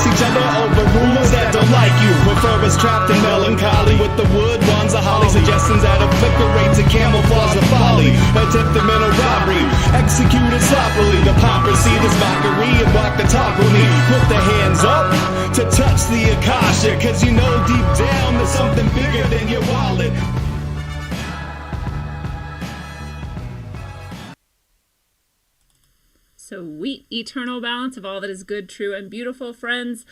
each other over rumors that don't like you. Prefer us trapped in melancholy with the wood ones of holly. Suggestions that obliterate to camouflage the folly. Attempted mental robbery, executed sloppily. The hypocrisy, this mockery, and walk the talk with me. Put the hands up to touch the Akasha, cause you know deep down there's something bigger than your wallet. Sweet eternal balance of all that is good, true, and beautiful, friends.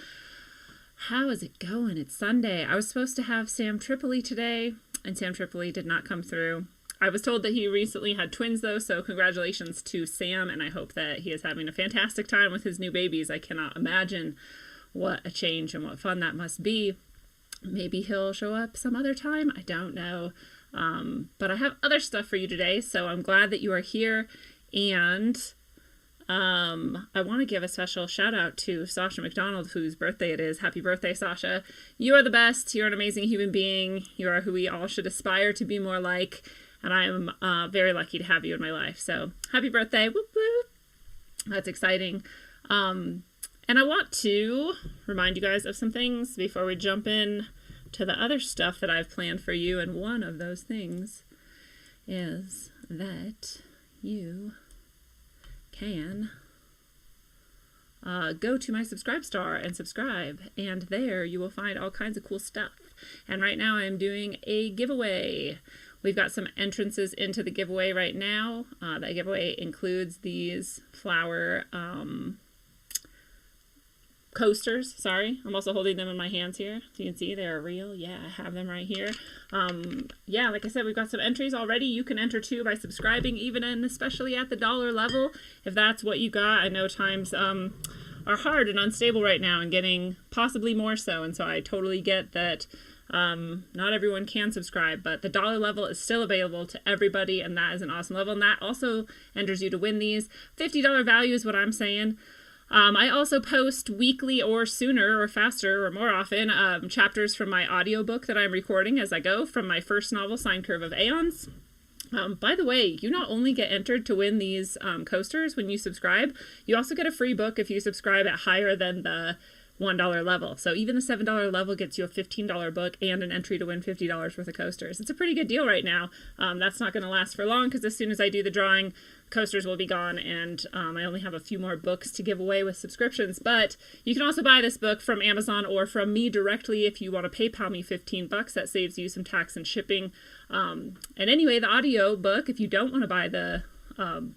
How is it going? It's Sunday. I was supposed to have Sam Tripoli today, and Sam Tripoli did not come through. I was told that he recently had twins, though, so congratulations to Sam, and I hope that he is having a fantastic time with his new babies. I cannot imagine what a change and what fun that must be. Maybe he'll show up some other time. I don't know. But I have other stuff for you today, so I'm glad that you are here, and I want to give a special shout out to Sasha McDonald, whose birthday it is. Happy birthday, Sasha. You are the best. You're an amazing human being. You are who we all should aspire to be more like. And I am very lucky to have you in my life. So happy birthday. Whoop, whoop. That's exciting. And I want to remind you guys of some things before we jump in to the other stuff that I've planned for you. And one of those things is that you can go to my Subscribe Star and subscribe, and there you will find all kinds of cool stuff. And right now I am doing a giveaway. We've got some entrances into the giveaway right now. That giveaway includes these flower coasters. Sorry, I'm also holding them in my hands here. So you can see they're real. Yeah, I have them right here. Yeah, like I said, we've got some entries already. You can enter too by subscribing, even and especially at the $1 level, if that's what you got. I know times are hard and unstable right now, and getting possibly more so, and so I totally get that not everyone can subscribe, but the $1 level is still available to everybody, and that is an awesome level, and that also enters you to win these. $50 value is what I'm saying. I also post weekly or sooner or faster or more often chapters from my audiobook that I'm recording as I go from my first novel, Sine Curve of Aeons. By the way, you not only get entered to win these coasters when you subscribe, you also get a free book if you subscribe at higher than the $1 level. So even the $7 level gets you a $15 book and an entry to win $50 worth of coasters. It's a pretty good deal right now. That's not going to last for long, because as soon as I do the drawing, coasters will be gone, and I only have a few more books to give away with subscriptions. But you can also buy this book from Amazon or from me directly if you want to PayPal me $15. That saves you some tax and shipping. And anyway, the audio book, if you don't want to buy the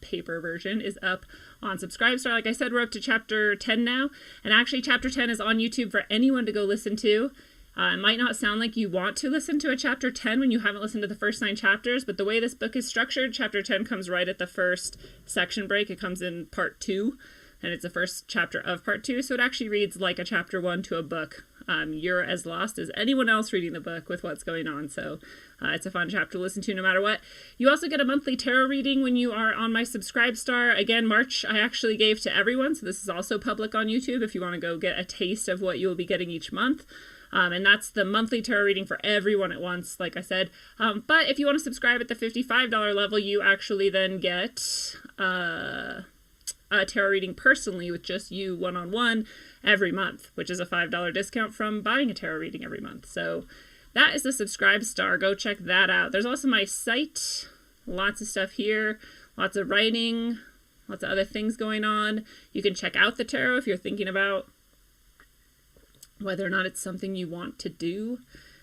paper version, is up on Subscribestar. Like I said, we're up to chapter 10 now, and actually chapter 10 is on YouTube for anyone to go listen to. It might not sound like you want to listen to a chapter 10 when you haven't listened to the first 9 chapters, but the way this book is structured, chapter 10 comes right at the first section break. It comes in part 2, and it's the first chapter of part 2, so it actually reads like a chapter 1 to a book. You're as lost as anyone else reading the book with what's going on, so it's a fun chapter to listen to no matter what. You also get a monthly tarot reading when you are on my Subscribestar. Again, March I actually gave to everyone, so this is also public on YouTube if you want to go get a taste of what you will be getting each month. And that's the monthly tarot reading for everyone at once, like I said. But if you want to subscribe at the $55 level, you actually then get a tarot reading personally with just you one-on-one every month, which is a $5 discount from buying a tarot reading every month. So that is the Subscribestar. Go check that out. There's also my site. Lots of stuff here. Lots of writing. Lots of other things going on. You can check out the tarot if you're thinking about whether or not it's something you want to do.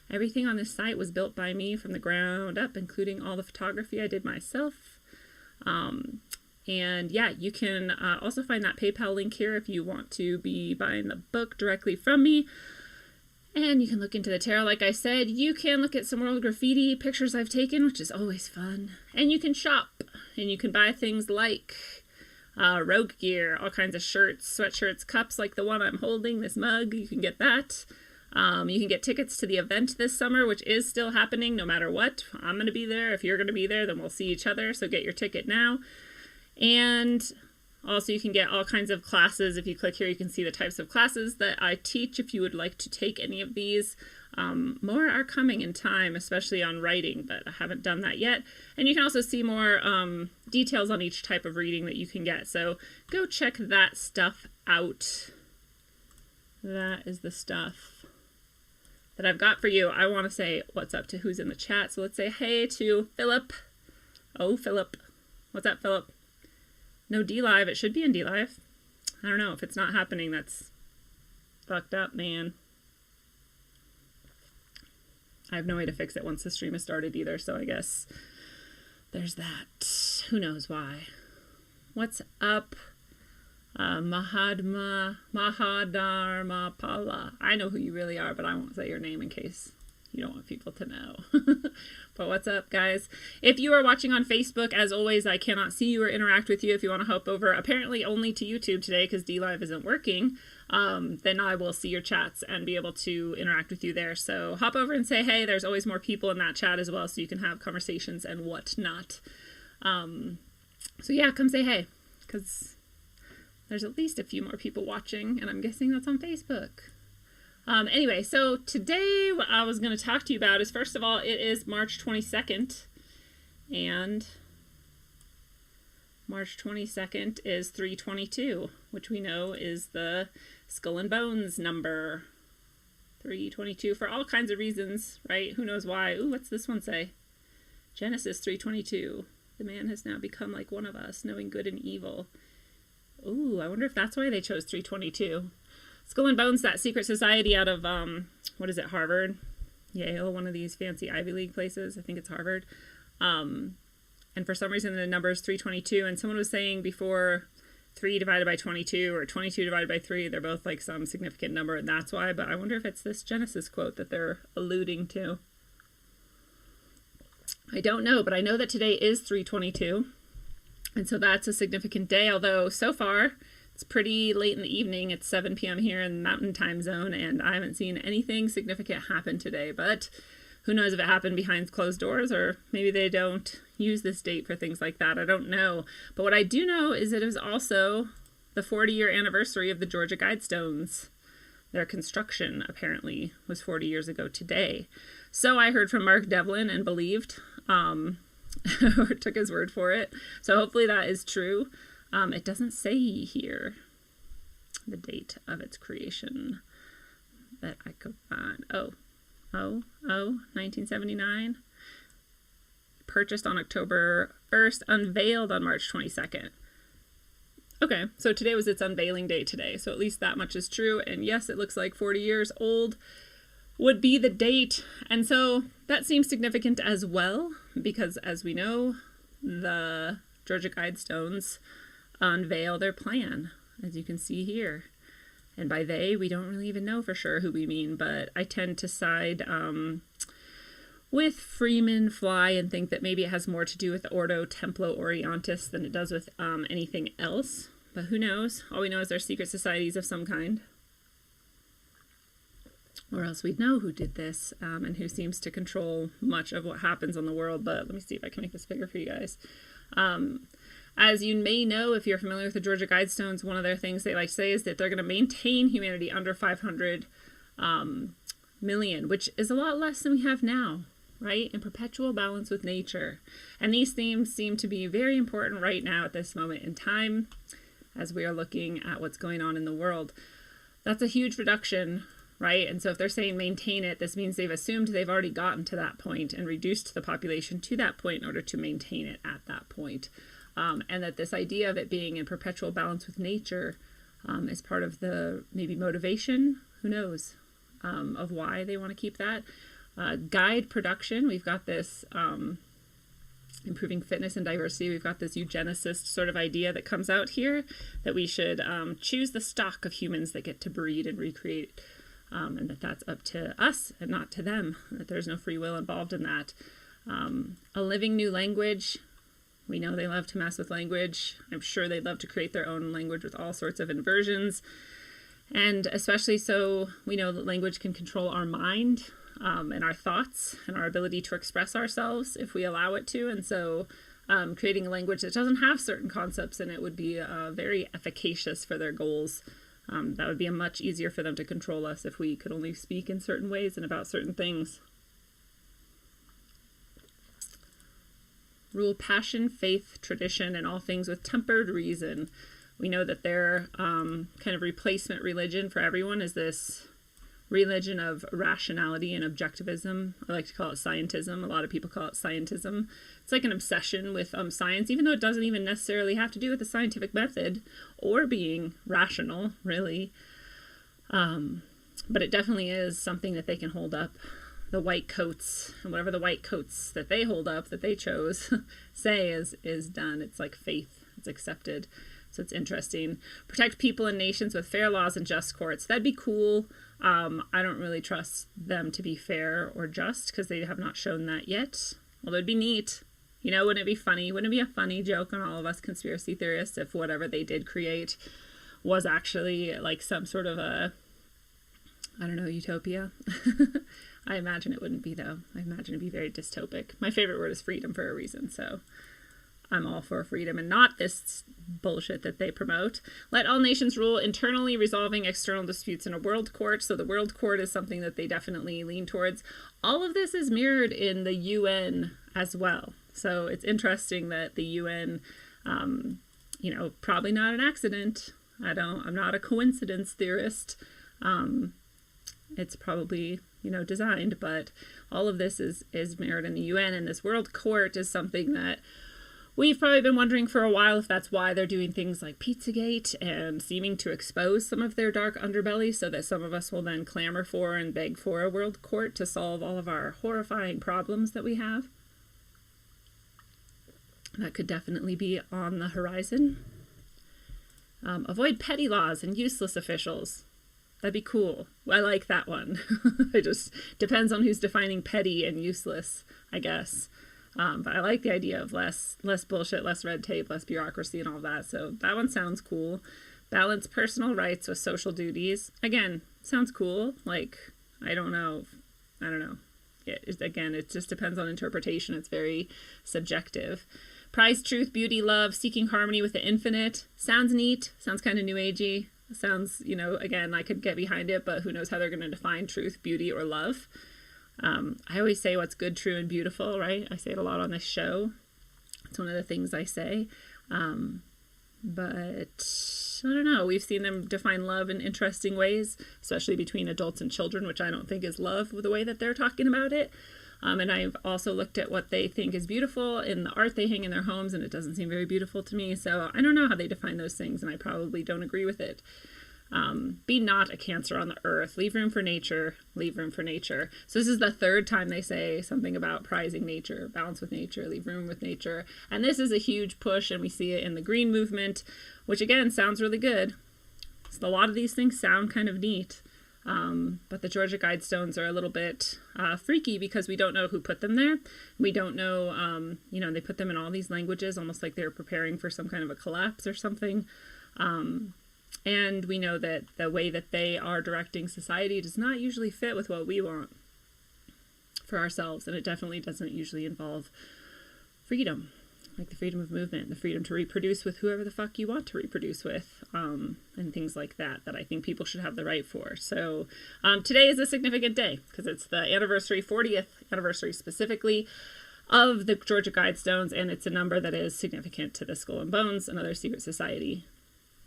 Everything on this site was built by me from the ground up, including all the photography I did myself. And yeah, you can also find that PayPal link here if you want to be buying the book directly from me. And you can look into the tarot, like I said. You can look at some world graffiti pictures I've taken, which is always fun. And you can shop, and you can buy things like rogue gear, all kinds of shirts, sweatshirts, cups like the one I'm holding, this mug. You can get that. You can get tickets to the event this summer, which is still happening no matter what. I'm going to be there. If you're going to be there, then we'll see each other. So get your ticket now. And also you can get all kinds of classes. If you click here, you can see the types of classes that I teach if you would like to take any of these. More are coming in time, especially on writing, but I haven't done that yet. And you can also see more details on each type of reading that you can get. So go check that stuff out. that is the stuff that I've got for you. I want to say what's up to who's in the chat. So let's say hey to Philip. Oh, Philip. What's up, Philip? No D-Live. It should be in D-Live. I don't know. If it's not happening, that's fucked up, man. I have no way to fix it once the stream has started either, so I guess there's that. Who knows why? What's up? Mahadharmapala. I know who you really are, but I won't say your name in case you don't want people to know. But what's up, guys? If you are watching on Facebook, as always, I cannot see you or interact with you. If you want to hop over, apparently only to YouTube today because D-Live isn't working, then I will see your chats and be able to interact with you there. So hop over and say hey. There's always more people in that chat as well, so you can have conversations and whatnot. So yeah, come say hey, because there's at least a few more people watching, and I'm guessing that's on Facebook. Anyway, so today what I was going to talk to you about is, first of all, it is March 22nd, and March 22nd is 322, which we know is the Skull and Bones number. 322 for all kinds of reasons, right? Who knows why? Ooh, what's this one say? Genesis 3:22. The man has now become like one of us, knowing good and evil. Ooh, I wonder if that's why they chose 322. Skull and Bones, that secret society out of, what is it, Harvard? Yale, one of these fancy Ivy League places. I think it's Harvard. And for some reason the number is 322. And someone was saying before 3 divided by 22 or 22 divided by 3, they're both like some significant number, and that's why. But I wonder if it's this Genesis quote that they're alluding to. I don't know, but I know that today is 322. And so that's a significant day, although so far it's pretty late in the evening. It's 7 p.m. here in the Mountain Time Zone, and I haven't seen anything significant happen today. But who knows if it happened behind closed doors, or maybe they don't use this date for things like that. I don't know. But what I do know is that it was also the 40-year anniversary of the Georgia Guidestones. Their construction, apparently, was 40 years ago today. So I heard from Mark Devlin and believed, or took his word for it. So hopefully that is true. It doesn't say here the date of its creation that I could find. 1979. Purchased on October 1st, unveiled on March 22nd. Okay, so today was its unveiling day today, so at least that much is true. And yes, it looks like 40 years old would be the date. And so that seems significant as well, because as we know, the Georgia Guidestones unveil their plan, as you can see here. And by they, we don't really even know for sure who we mean, but I tend to side with Freeman Fly and think that maybe it has more to do with Ordo Templo Orientis than it does with anything else. But who knows? All we know is they're secret societies of some kind. Or else we'd know who did this and who seems to control much of what happens in the world. But let me see if I can make this bigger for you guys. As you may know, if you're familiar with the Georgia Guidestones, one of their things they like to say is that they're going to maintain humanity under 500 million, which is a lot less than we have now, right? In perpetual balance with nature. And these themes seem to be very important right now at this moment in time, as we are looking at what's going on in the world. That's a huge reduction, right? And so if they're saying maintain it, this means they've assumed they've already gotten to that point and reduced the population to that point in order to maintain it at that point. And that this idea of it being in perpetual balance with nature is part of the maybe motivation, who knows, of why they want to keep that. Guide production, we've got this improving fitness and diversity. We've got this eugenicist sort of idea that comes out here, that we should choose the stock of humans that get to breed and recreate, and that that's up to us and not to them, that there's no free will involved in that. A living new language. We know they love to mess with language. I'm sure they'd love to create their own language with all sorts of inversions. And especially so, we know that language can control our mind and our thoughts and our ability to express ourselves if we allow it to. And so creating a language that doesn't have certain concepts in it would be very efficacious for their goals. That would be much easier for them to control us if we could only speak in certain ways and about certain things. Rule passion, faith, tradition, and all things with tempered reason. We know that their kind of replacement religion for everyone is this religion of rationality and objectivism. I like to call it scientism. A lot of people call it scientism. It's like an obsession with science, even though it doesn't even necessarily have to do with the scientific method or being rational, really. But it definitely is something that they can hold up. The white coats, and whatever the white coats that they hold up, that they chose, say is done. It's like faith. It's accepted. So it's interesting. Protect people and nations with fair laws and just courts. That'd be cool. I don't really trust them to be fair or just because they have not shown that yet. Although it'd be neat. You know, wouldn't it be funny? Wouldn't it be a funny joke on all of us conspiracy theorists if whatever they did create was actually like some sort of a, I don't know, utopia? I imagine it wouldn't be, though. I imagine it'd be very dystopic. My favorite word is freedom for a reason, so I'm all for freedom and not this bullshit that they promote. Let all nations rule internally, resolving external disputes in a world court. So the world court is something that they definitely lean towards. All of this is mirrored in the UN as well. So it's interesting that the UN, you know, probably not an accident. I'm not a coincidence theorist. It's probably, you know, designed, but all of this is mirrored in the UN, and this world court is something that we've probably been wondering for a while if that's why they're doing things like Pizzagate and seeming to expose some of their dark underbelly so that some of us will then clamor for and beg for a world court to solve all of our horrifying problems that we have. That could definitely be on the horizon. Avoid petty laws and useless officials. That'd be cool. I like that one. It just depends on who's defining petty and useless, I guess. But I like the idea of less bullshit, less red tape, less bureaucracy and all that. So that one sounds cool. Balance personal rights with social duties. Again, sounds cool. Like, I don't know. Again, it just depends on interpretation. It's very subjective. Prize truth, beauty, love, seeking harmony with the infinite. Sounds neat. Sounds kind of new agey. Sounds, you know, again, I could get behind it, but who knows how they're going to define truth, beauty, or love. I always say what's good, true, and beautiful, right? I say it a lot on this show. It's one of the things I say. But I don't know. We've seen them define love in interesting ways, especially between adults and children, which I don't think is love the way that they're talking about it. And I've also looked at what they think is beautiful in the art they hang in their homes, and it doesn't seem very beautiful to me. So I don't know how they define those things, and I probably don't agree with it. Be not a cancer on the earth. Leave room for nature. Leave room for nature. So this is the third time they say something about prizing nature, balance with nature, leave room with nature. And this is a huge push, and we see it in the green movement, which again sounds really good. So a lot of these things sound kind of neat. But the Georgia Guidestones are a little bit freaky because we don't know who put them there. We don't know, you know, they put them in all these languages, almost like they were preparing for some kind of a collapse or something. And we know that the way that they are directing society does not usually fit with what we want for ourselves. And it definitely doesn't usually involve freedom, like the freedom of movement, the freedom to reproduce with whoever the fuck you want to reproduce with, and things like that I think people should have the right for. So today is a significant day because it's the 40th anniversary specifically of the Georgia Guidestones, and it's a number that is significant to the Skull and Bones, another secret society,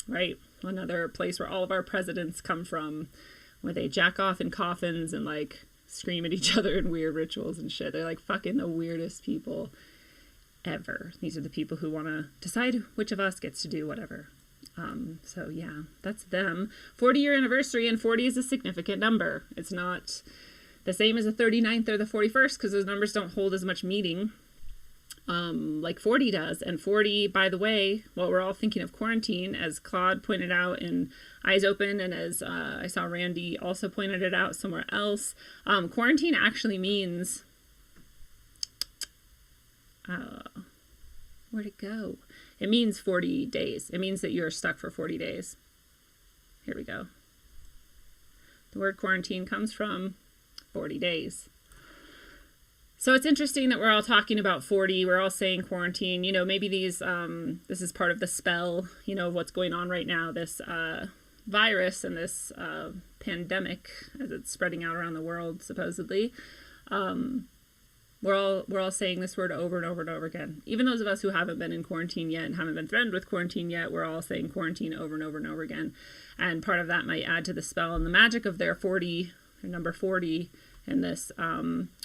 right? Another place where all of our presidents come from, where they jack off in coffins and like scream at each other in weird rituals and shit. They're like fucking the weirdest people ever. These are the people who want to decide which of us gets to do whatever. So yeah, that's them. 40-year anniversary, and 40 is a significant number. It's not the same as the 39th or the 41st because those numbers don't hold as much meaning like 40 does. And 40, by the way, while we're all thinking of quarantine, as Claude pointed out in Eyes Open, and as I saw Randy also pointed it out somewhere else, quarantine actually means where'd it go? It means 40 days. It means that you're stuck for 40 days. Here we go. The word quarantine comes from 40 days. So it's interesting that we're all talking about 40. We're all saying quarantine. You know, maybe these, this is part of the spell, you know, of what's going on right now. This virus and this pandemic as it's spreading out around the world, supposedly. we're all saying this word over and over and over again. Even those of us who haven't been in quarantine yet and haven't been threatened with quarantine yet, we're all saying quarantine over and over and over again. And part of that might add to the spell and the magic of their number 40, and this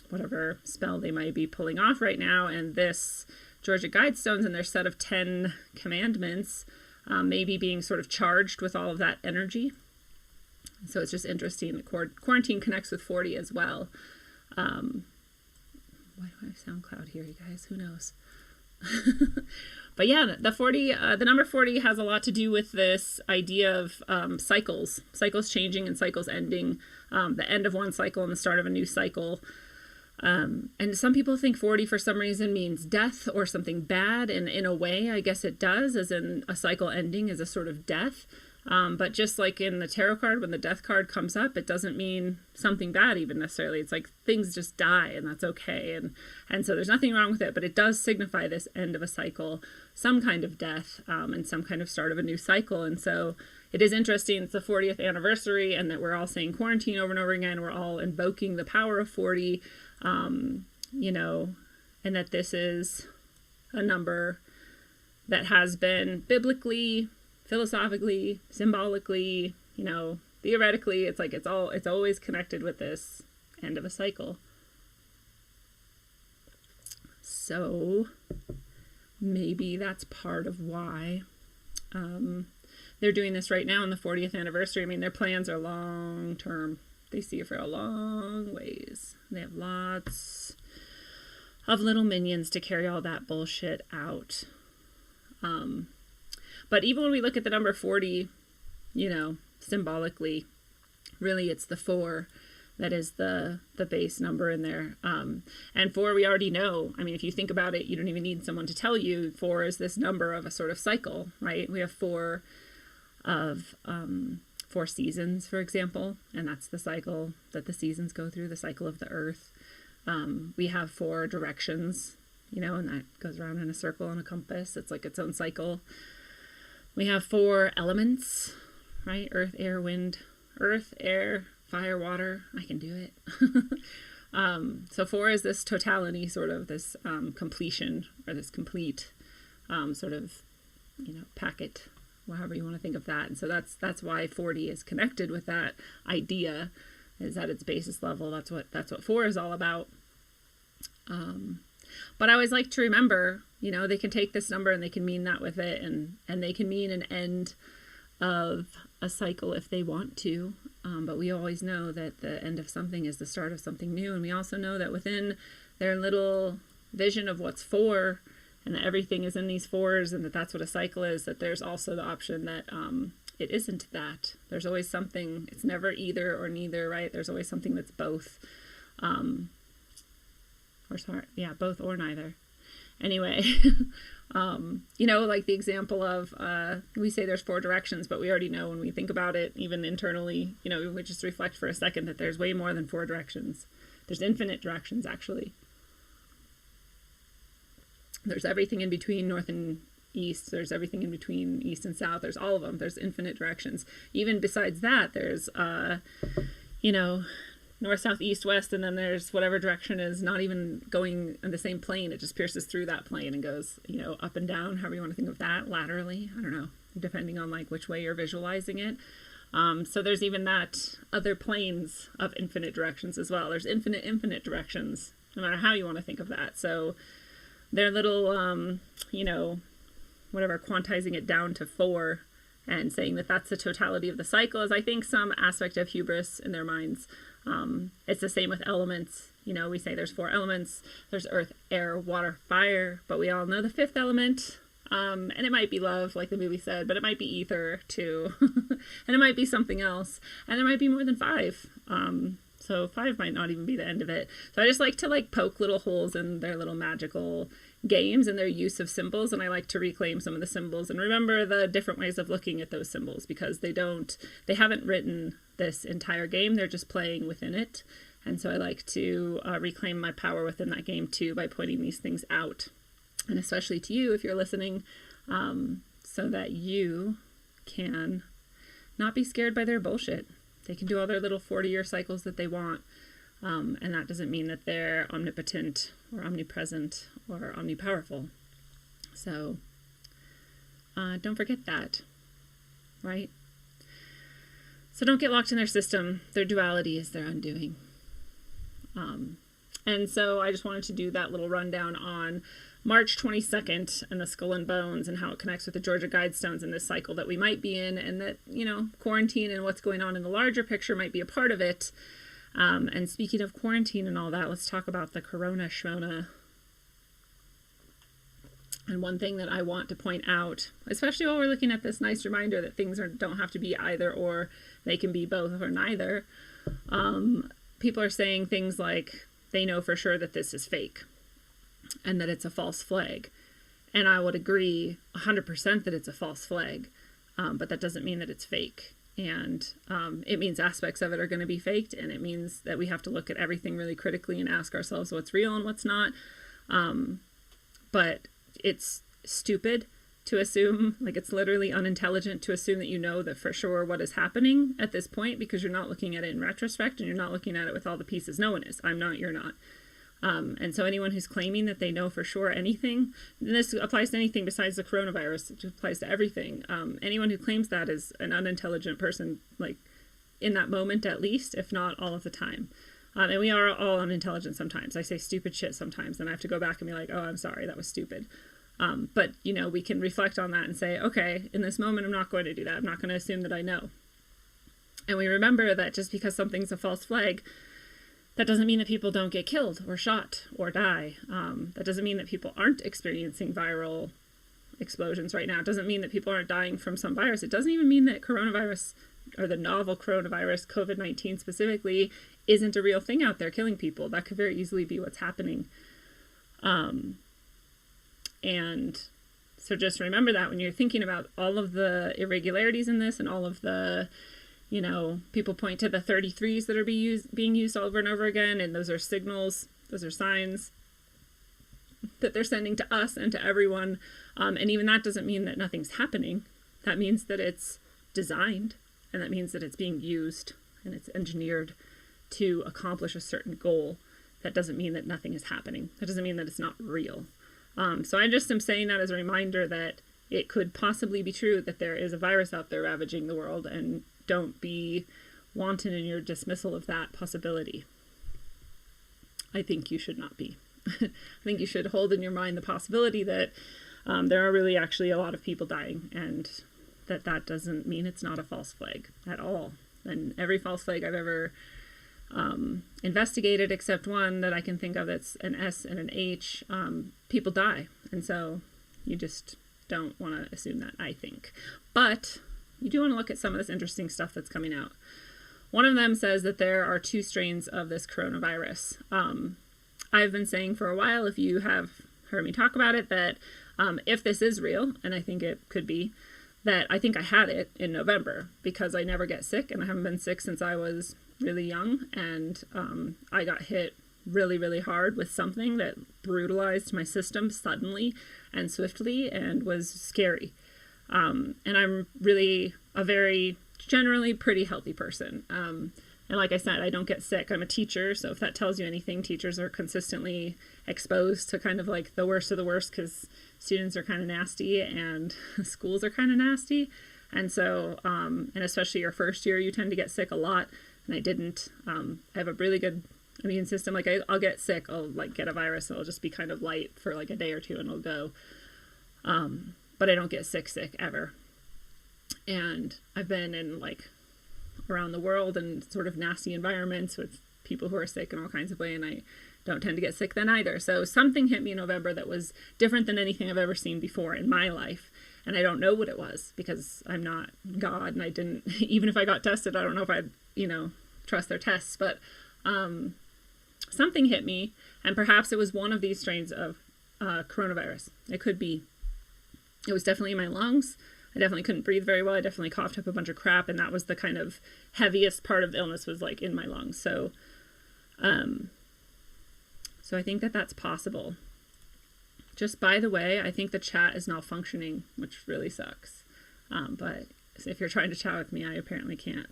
whatever spell they might be pulling off right now, and this Georgia Guidestones and their set of 10 commandments maybe being sort of charged with all of that energy. So it's just interesting that quarantine connects with 40 as well. Why do I have SoundCloud here, you guys? Who knows? But yeah, the number 40 has a lot to do with this idea of cycles changing and cycles ending, the end of one cycle and the start of a new cycle. And some people think 40 for some reason means death or something bad. And in a way, I guess it does, as in a cycle ending is a sort of death. But just like in the tarot card, when the death card comes up, it doesn't mean something bad even necessarily. It's like things just die and that's okay. And so there's nothing wrong with it, but it does signify this end of a cycle, some kind of death, and some kind of start of a new cycle. And so it is interesting. It's the 40th anniversary and that we're all saying quarantine over and over again. We're all invoking the power of 40, you know, and that this is a number that has been biblically, philosophically, symbolically, you know, theoretically, it's like it's always connected with this end of a cycle. So maybe that's part of why they're doing this right now on the 40th anniversary. I mean, their plans are long term. They see it for a long ways. They have lots of little minions to carry all that bullshit out. But even when we look at the number 40, you know, symbolically, really it's the 4 that is the base number in there. And 4 we already know. I mean, if you think about it, you don't even need someone to tell you. 4 is this number of a sort of cycle, right? We have 4 of 4 seasons, for example, and that's the cycle that the seasons go through, the cycle of the earth. We have 4 directions, you know, and that goes around in a circle on a compass. It's like its own cycle. We have 4 elements, right? Earth, air, wind, earth, air, fire, water. I can do it. So 4 is this totality, sort of this completion, or this complete sort of, you know, packet, however you want to think of that. And so that's why 40 is connected with that idea, is at its basis level. That's what 4 is all about. But I always like to remember, you know, they can take this number and they can mean that with it, and they can mean an end of a cycle if they want to. But we always know that the end of something is the start of something new. And we also know that within their little vision of what's 4, and that everything is in these 4s, and that's what a cycle is, that there's also the option that it isn't that. There's always something. It's never either or neither, right? There's always something that's both. Both or neither. Anyway, you know, like the example of, we say there's 4 directions, but we already know when we think about it, even internally, you know, we just reflect for a second that there's way more than 4 directions. There's infinite directions, actually. There's everything in between north and east. There's everything in between east and south. There's all of them. There's infinite directions. Even besides that, there's, you know, north, south, east, west, and then there's whatever direction is not even going in the same plane. It just pierces through that plane and goes, you know, up and down, however you want to think of that, laterally. I don't know, depending on like which way you're visualizing it. So there's even that other planes of infinite directions as well. There's infinite directions, no matter how you want to think of that. So they're little, you know, whatever, quantizing it down to 4 and saying that that's the totality of the cycle is, I think, some aspect of hubris in their minds. It's the same with elements. You know, we say there's 4 elements. There's earth, air, water, fire, but we all know the 5th element. And it might be love, like the movie said, but it might be ether too. And it might be something else. And there might be more than 5. So 5 might not even be the end of it. So I just like to like poke little holes in their little magical games and their use of symbols. And I like to reclaim some of the symbols and remember the different ways of looking at those symbols, because they haven't written this entire game. They're just playing within it. And so I like to reclaim my power within that game too, by pointing these things out. And especially to you, if you're listening, so that you can not be scared by their bullshit. They can do all their little 40-year cycles that they want. And that doesn't mean that they're omnipotent or omnipresent or omnipowerful. So don't forget that, right? So don't get locked in their system. Their duality is their undoing. And so I just wanted to do that little rundown on March 22nd and the skull and bones and how it connects with the Georgia Guidestones and this cycle that we might be in, and that, you know, quarantine and what's going on in the larger picture might be a part of it. And speaking of quarantine and all that, let's talk about the CaronaShmona. And one thing that I want to point out, especially while we're looking at this nice reminder that things don't have to be either or, they can be both or neither. People are saying things like they know for sure that this is fake and that it's a false flag. And I would agree 100% that it's a false flag, but that doesn't mean that it's fake. And it means aspects of it are going to be faked, and it means that we have to look at everything really critically and ask ourselves what's real and what's not. But it's stupid to assume, like it's literally unintelligent to assume that you know that for sure what is happening at this point, because you're not looking at it in retrospect and you're not looking at it with all the pieces. No one is. I'm not, you're not. And so anyone who's claiming that they know for sure anything, and this applies to anything besides the coronavirus, it applies to everything. Anyone who claims that is an unintelligent person, like in that moment at least, if not all of the time. And we are all unintelligent sometimes. I say stupid shit sometimes, and I have to go back and be like, oh, I'm sorry, that was stupid. But, you know, we can reflect on that and say, okay, in this moment, I'm not going to do that. I'm not going to assume that I know. And we remember that just because something's a false flag, that doesn't mean that people don't get killed or shot or die. That doesn't mean that people aren't experiencing viral explosions right now. It doesn't mean that people aren't dying from some virus. It doesn't even mean that coronavirus, or the novel coronavirus, COVID-19 specifically, isn't a real thing out there killing people. That could very easily be what's happening. And so just remember that when you're thinking about all of the irregularities in this and all of the, you know, people point to the 33s that are being used over and over again, and those are signals, those are signs that they're sending to us and to everyone. And even that doesn't mean that nothing's happening. That means that it's designed, and that means that it's being used and it's engineered to accomplish a certain goal. That doesn't mean that nothing is happening. That doesn't mean that it's not real. So I just am saying that as a reminder that it could possibly be true that there is a virus out there ravaging the world, and don't be wanton in your dismissal of that possibility. I think you should not be. I think you should hold in your mind the possibility that there are really actually a lot of people dying, and that doesn't mean it's not a false flag at all. And every false flag I've ever investigated, except one that I can think of that's an S and an H, people die. And so you just don't want to assume that, I think. But you do want to look at some of this interesting stuff that's coming out. One of them says that there are 2 strains of this coronavirus. I've been saying for a while, if you have heard me talk about it, that if this is real, and I think it could be, that I think I had it in November, because I never get sick, and I haven't been sick since I was really young, and I got hit really, really hard with something that brutalized my system suddenly and swiftly and was scary. And I'm really a very generally pretty healthy person. And like I said, I don't get sick. I'm a teacher, so if that tells you anything, teachers are consistently exposed to kind of like the worst of the worst, because students are kind of nasty and schools are kind of nasty. And so, and especially your first year, you tend to get sick a lot. And I didn't. I have a really good immune system. Like I'll get sick, I'll like get a virus, and it'll just be kind of light for like a day or two and it'll go. But I don't get sick ever. And I've been in like around the world in sort of nasty environments with people who are sick in all kinds of ways, and I don't tend to get sick then either. So something hit me in November that was different than anything I've ever seen before in my life. And I don't know what it was, because I'm not God, and I didn't, even if I got tested, I don't know if I'd, trust their tests, but something hit me, and perhaps it was one of these strains of coronavirus. It could be. It was definitely in my lungs. I definitely couldn't breathe very well. I definitely coughed up a bunch of crap, and that was the kind of heaviest part of the illness, was like in my lungs. So, so I think that that's possible. Just by the way, I think the chat is malfunctioning, which really sucks. But if you're trying to chat with me, I apparently can't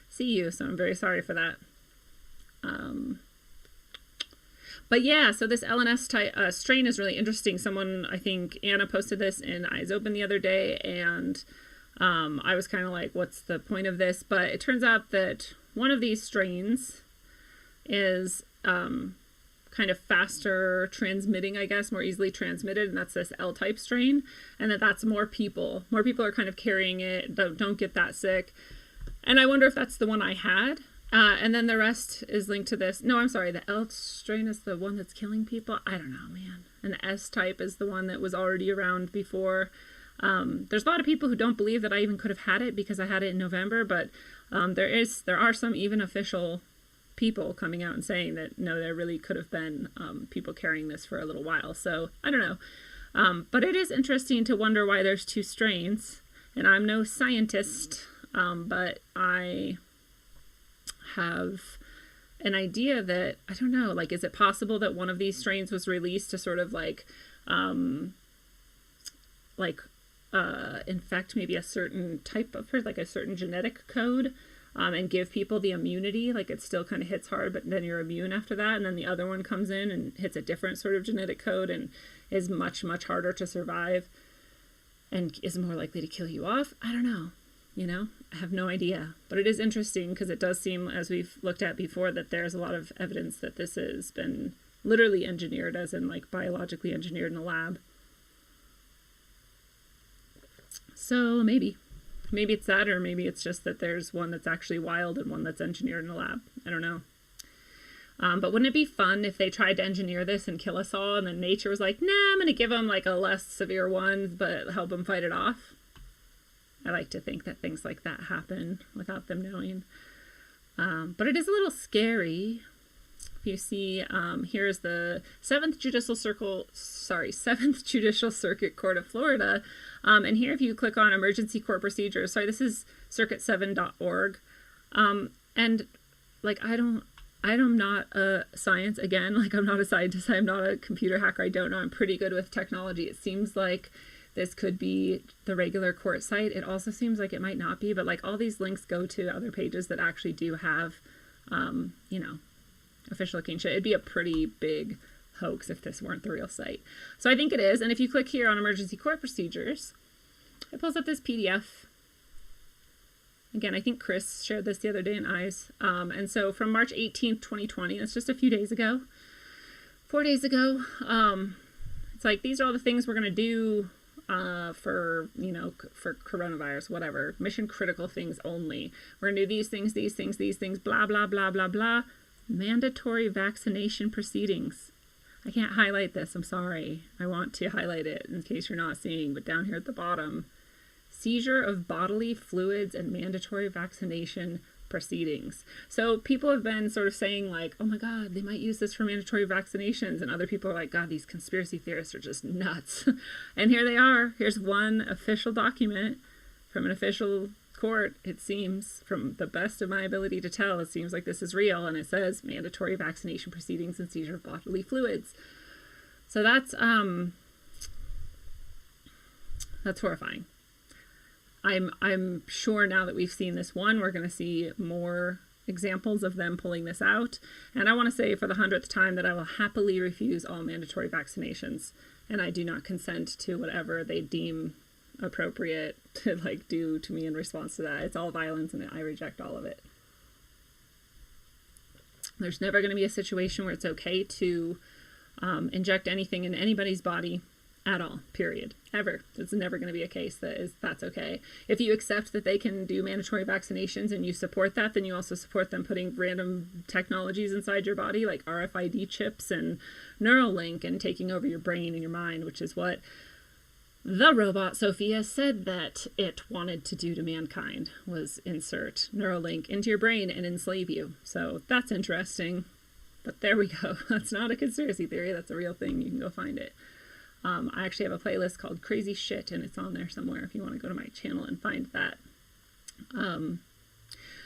see you, so I'm very sorry for that. But yeah, so this LNS type, strain is really interesting. Someone, I think Anna posted this in Eyes Open the other day, and I was kind of like, what's the point of this? But it turns out that one of these strains is kind of faster transmitting, I guess, more easily transmitted, and that's this L-type strain, and that's more people. More people are kind of carrying it, don't get that sick. And I wonder if that's the one I had. And then the rest is linked to this. No, I'm sorry. The L strain is the one that's killing people. I don't know, man. And the S type is the one that was already around before. There's a lot of people who don't believe that I even could have had it because I had it in November, but there are some even official people coming out and saying that no, there really could have been people carrying this for a little while. So I don't know. But it is interesting to wonder why there's two strains. And I'm no scientist, but I have an idea that, I don't know, like, is it possible that one of these strains was released to sort of infect maybe a certain type of, like a certain genetic code, and give people the immunity, like it still kind of hits hard, but then you're immune after that, and then the other one comes in and hits a different sort of genetic code and is much, much harder to survive and is more likely to kill you off? I don't know. I have no idea. But it is interesting because it does seem, as we've looked at before, that there's a lot of evidence that this has been literally engineered, as in like biologically engineered in a lab. So maybe it's that, or maybe it's just that there's one that's actually wild and one that's engineered in a lab. I don't know. But wouldn't it be fun if they tried to engineer this and kill us all, and then nature was like, nah, I'm going to give them like a less severe one, but help them fight it off? I like to think that things like that happen without them knowing. But it is a little scary. If you see, here's the 7th Judicial Circuit Court of Florida. And here, if you click on emergency court procedures, this is circuit7.org. And like, I'm not a science, again, like I'm not a scientist, I'm not a computer hacker, I don't know, I'm pretty good with technology. It seems like this could be the regular court site. It also seems like it might not be, but like all these links go to other pages that actually do have, official looking shit. It'd be a pretty big hoax if this weren't the real site. So I think it is. And if you click here on emergency court procedures, it pulls up this PDF. Again, I think Chris shared this the other day in Eyes. And so from March 18th, 2020, that's just a few days ago, 4 days ago, it's like, these are all the things we're going to do for coronavirus, whatever, mission critical things only. We're going to do these things, blah, blah, blah, blah, blah. Mandatory vaccination proceedings. I can't highlight this, I'm sorry. I want to highlight it in case you're not seeing, but down here at the bottom, seizure of bodily fluids and mandatory vaccination proceedings. So people have been sort of saying like, oh my God, they might use this for mandatory vaccinations. And other people are like, God, these conspiracy theorists are just nuts. And here they are. Here's one official document from an official court. It seems, from the best of my ability to tell, it seems like this is real. And it says mandatory vaccination proceedings and seizure of bodily fluids. So that's horrifying. I'm sure now that we've seen this one, we're going to see more examples of them pulling this out. And I want to say for the 100th time that I will happily refuse all mandatory vaccinations. And I do not consent to whatever they deem appropriate to like do to me in response to that. It's all violence and I reject all of it. There's never going to be a situation where it's okay to inject anything in anybody's body at all, period. Ever. It's never going to be a case that's okay. If you accept that they can do mandatory vaccinations and you support that, then you also support them putting random technologies inside your body, like RFID chips and Neuralink, and taking over your brain and your mind, which is what the robot Sophia said that it wanted to do to mankind, was insert Neuralink into your brain and enslave you. So that's interesting. But there we go. That's not a conspiracy theory. That's a real thing. You can go find it. I actually have a playlist called Crazy Shit, and it's on there somewhere if you want to go to my channel and find that.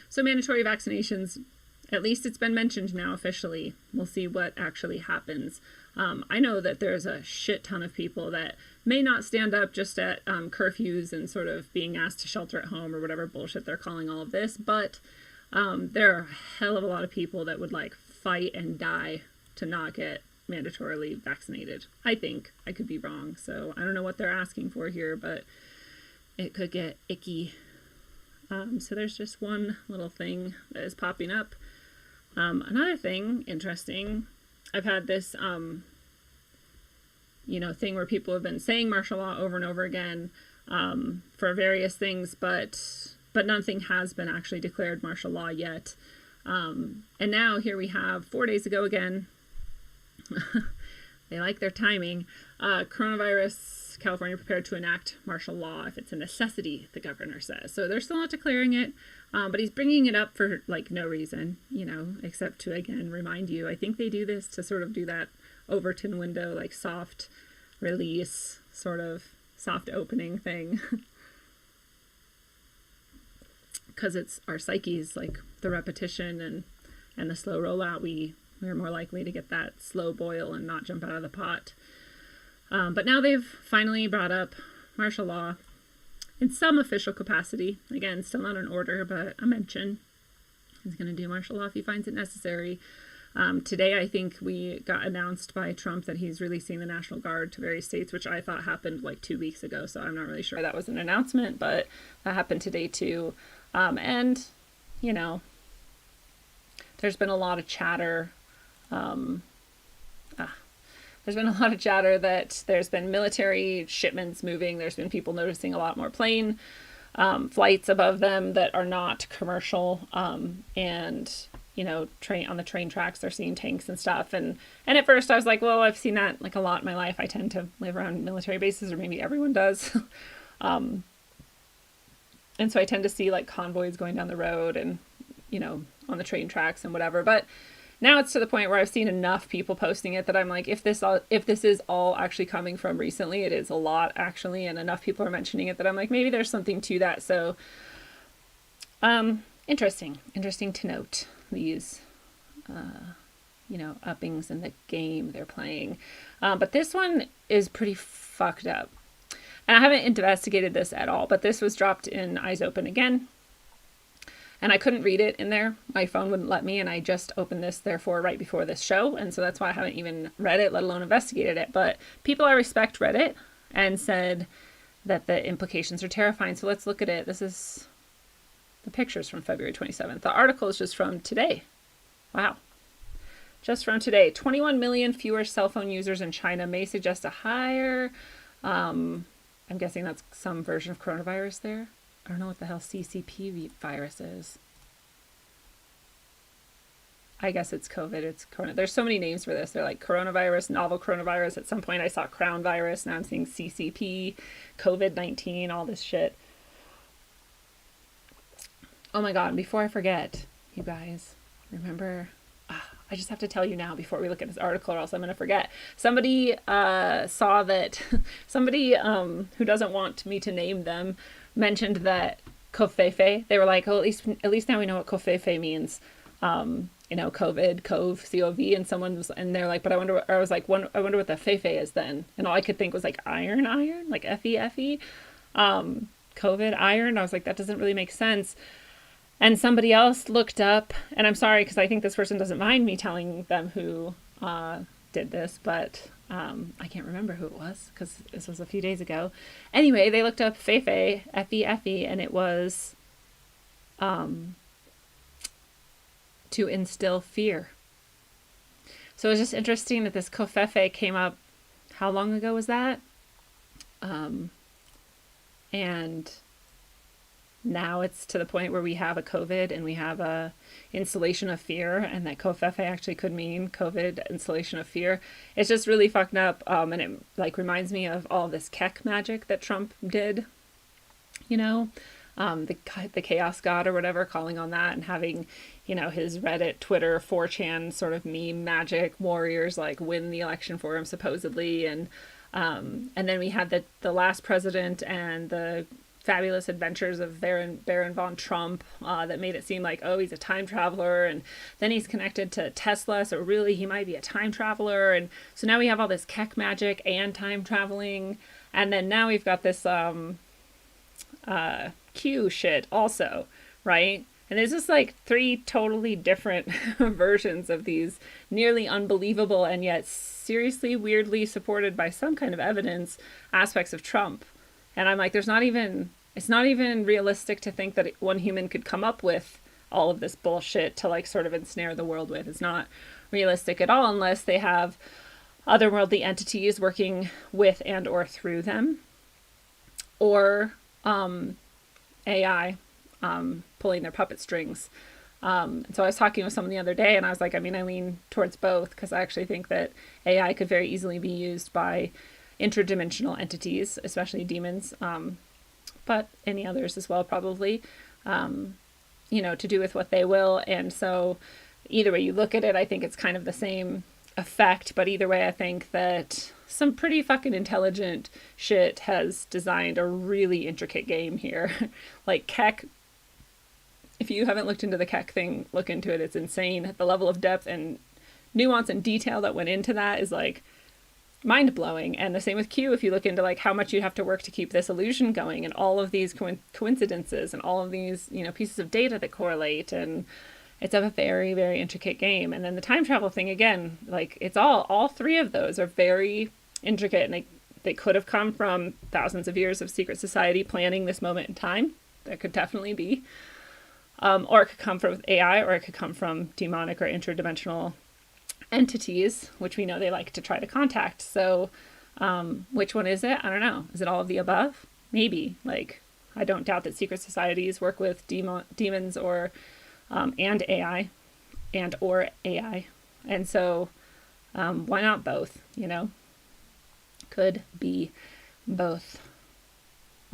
So mandatory vaccinations, at least it's been mentioned now officially. We'll see what actually happens. I know that there's a shit ton of people that may not stand up just at curfews and sort of being asked to shelter at home or whatever bullshit they're calling all of this, but there are a hell of a lot of people that would like fight and die to not get mandatorily vaccinated. I think. I could be wrong. So I don't know what they're asking for here, but it could get icky. So there's just one little thing that is popping up. Another thing interesting, I've had this, thing where people have been saying martial law over and over again for various things, but nothing has been actually declared martial law yet. And now here we have 4 days ago again, they like their timing, coronavirus, California prepared to enact martial law if it's a necessity, the governor says. So they're still not declaring it, but he's bringing it up for no reason, except to again remind you. I think they do this to sort of do that Overton window, soft release, sort of soft opening thing. Because it's our psyches, the repetition and the slow rollout, we're more likely to get that slow boil and not jump out of the pot. But now they've finally brought up martial law in some official capacity. Again, still not an order, but a mention. He's going to do martial law if he finds it necessary. Today, I think we got announced by Trump that he's releasing the National Guard to various states, which I thought happened 2 weeks ago. So I'm not really sure that was an announcement, but that happened today too. And, there's been a lot of chatter. There's been a lot of chatter that there's been military shipments moving. There's been people noticing a lot more plane flights above them that are not commercial. And, on the train tracks, they're seeing tanks and stuff. And at first I was like, well, I've seen that a lot in my life. I tend to live around military bases, or maybe everyone does. And so I tend to see convoys going down the road and, on the train tracks and whatever. But now it's to the point where I've seen enough people posting it that I'm like, if this is all actually coming from recently, it is a lot actually, and enough people are mentioning it that I'm like, maybe there's something to that. So, interesting to note these, uppings in the game they're playing. But this one is pretty fucked up. And I haven't investigated this at all, but this was dropped in Eyes Open again. And I couldn't read it in there. My phone wouldn't let me, and I just opened this, therefore, right before this show. And so that's why I haven't even read it, let alone investigated it. But people I respect read it and said that the implications are terrifying. So let's look at it. This is the pictures from February 27th. The article is just from today. Wow. Just from today. 21 million fewer cell phone users in China may suggest a higher... I'm guessing that's some version of coronavirus there. I don't know what the hell CCP virus is. I guess it's COVID. It's corona. There's so many names for this. They're like coronavirus, novel coronavirus. At some point I saw crown virus. Now I'm seeing CCP, COVID-19, all this shit. Oh my God. Before I forget, you guys, remember... I just have to tell you now before we look at this article, or else I'm going to forget. Somebody saw that, somebody who doesn't want me to name them mentioned that covfefe. They were like, oh, at least now we know what covfefe means. COVID, cove, C-O-V, and they're like, but I wonder what the fefe is then. And all I could think was iron, like F-E-F-E. COVID, iron. I was like, that doesn't really make sense. And somebody else looked up, and I'm sorry because I think this person doesn't mind me telling them who did this, but I can't remember who it was because this was a few days ago. Anyway, they looked up Fefe, F-E-F-E, and it was to instill fear. So it was just interesting that this Kofefe came up. How long ago was that? And now it's to the point where we have a COVID and we have a installation of fear, and that Kofefe actually could mean COVID installation of fear. It's just really fucked up. And it reminds me of all this Kek magic that Trump did, the chaos god or whatever, calling on that and having, his Reddit, Twitter, 4chan sort of meme magic warriors win the election for him supposedly. And then we had the last president and the fabulous adventures of Baron von Trump that made it seem like, oh, he's a time traveler, and then he's connected to Tesla, so really he might be a time traveler. And so now we have all this Kek magic and time traveling, and then now we've got this Q shit also, right? And there's just like three totally different versions of these nearly unbelievable and yet seriously weirdly supported by some kind of evidence aspects of Trump. And I'm like, it's not even realistic to think that one human could come up with all of this bullshit to like sort of ensnare the world with. It's not realistic at all unless they have otherworldly entities working with and or through them, or AI pulling their puppet strings. And so I was talking with someone the other day, and I was like, I mean, I lean towards both, because I actually think that AI could very easily be used by interdimensional entities, especially demons, but any others as well, probably, to do with what they will. And so either way you look at it, I think it's kind of the same effect, but either way, I think that some pretty fucking intelligent shit has designed a really intricate game here. Like Keck, if you haven't looked into the Keck thing, look into it. It's insane. The level of depth and nuance and detail that went into that is like mind-blowing. And the same with Q, if you look into like how much you have to work to keep this illusion going, and all of these coincidences and all of these pieces of data that correlate, and it's a very, very intricate game. And then the time travel thing, again, like it's all three of those are very intricate, and they could have come from thousands of years of secret society planning this moment in time. That could definitely be. Or it could come from AI, or it could come from demonic or interdimensional entities, which we know they like to try to contact. So which one is it? I don't know. Is it all of the above? Maybe. Like, I don't doubt that secret societies work with demons or and AI or AI. And so why not both, Could be both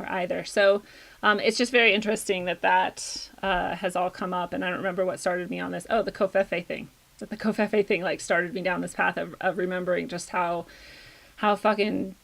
or either. So it's just very interesting that has all come up. And I don't remember what started me on this. Oh, the Covfefe thing. That the Covfefe thing like started me down this path of remembering just how fucking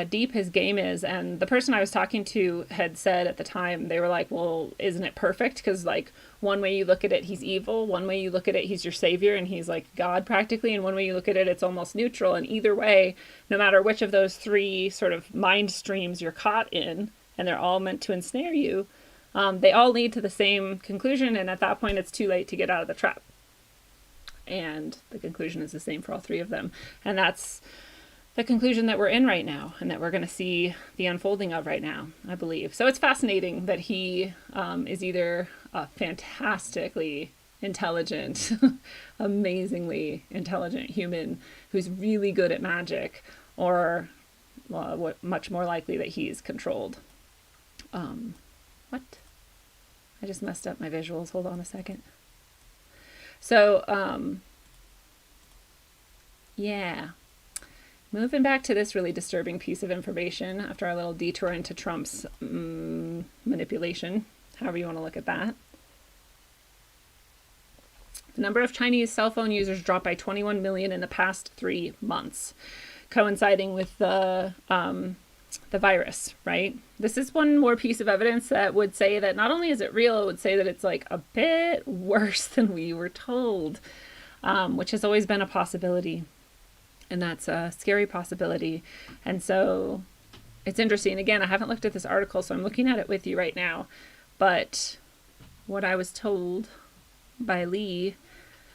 deep his game is. And the person I was talking to had said at the time, they were like, well, isn't it perfect? Because like one way you look at it, he's evil. One way you look at it, he's your savior and he's like God practically. And one way you look at it, it's almost neutral. And either way, no matter which of those three sort of mind streams you're caught in, and they're all meant to ensnare you, they all lead to the same conclusion. And at that point, it's too late to get out of the trap. And the conclusion is the same for all three of them. And that's the conclusion that we're in right now, and that we're going to see the unfolding of right now, I believe. So it's fascinating that he is either a fantastically intelligent, amazingly intelligent human who's really good at magic, or much more likely that he's controlled. What? I just messed up my visuals. Hold on a second. So, yeah. Moving back to this really disturbing piece of information after our little detour into Trump's manipulation, however you want to look at that. The number of Chinese cell phone users dropped by 21 million in the past 3 months, coinciding with the virus, right? This is one more piece of evidence that would say that not only is it real, it would say that it's like a bit worse than we were told, which has always been a possibility. And that's a scary possibility. And so it's interesting. Again, I haven't looked at this article, so I'm looking at it with you right now. But what I was told by Lee,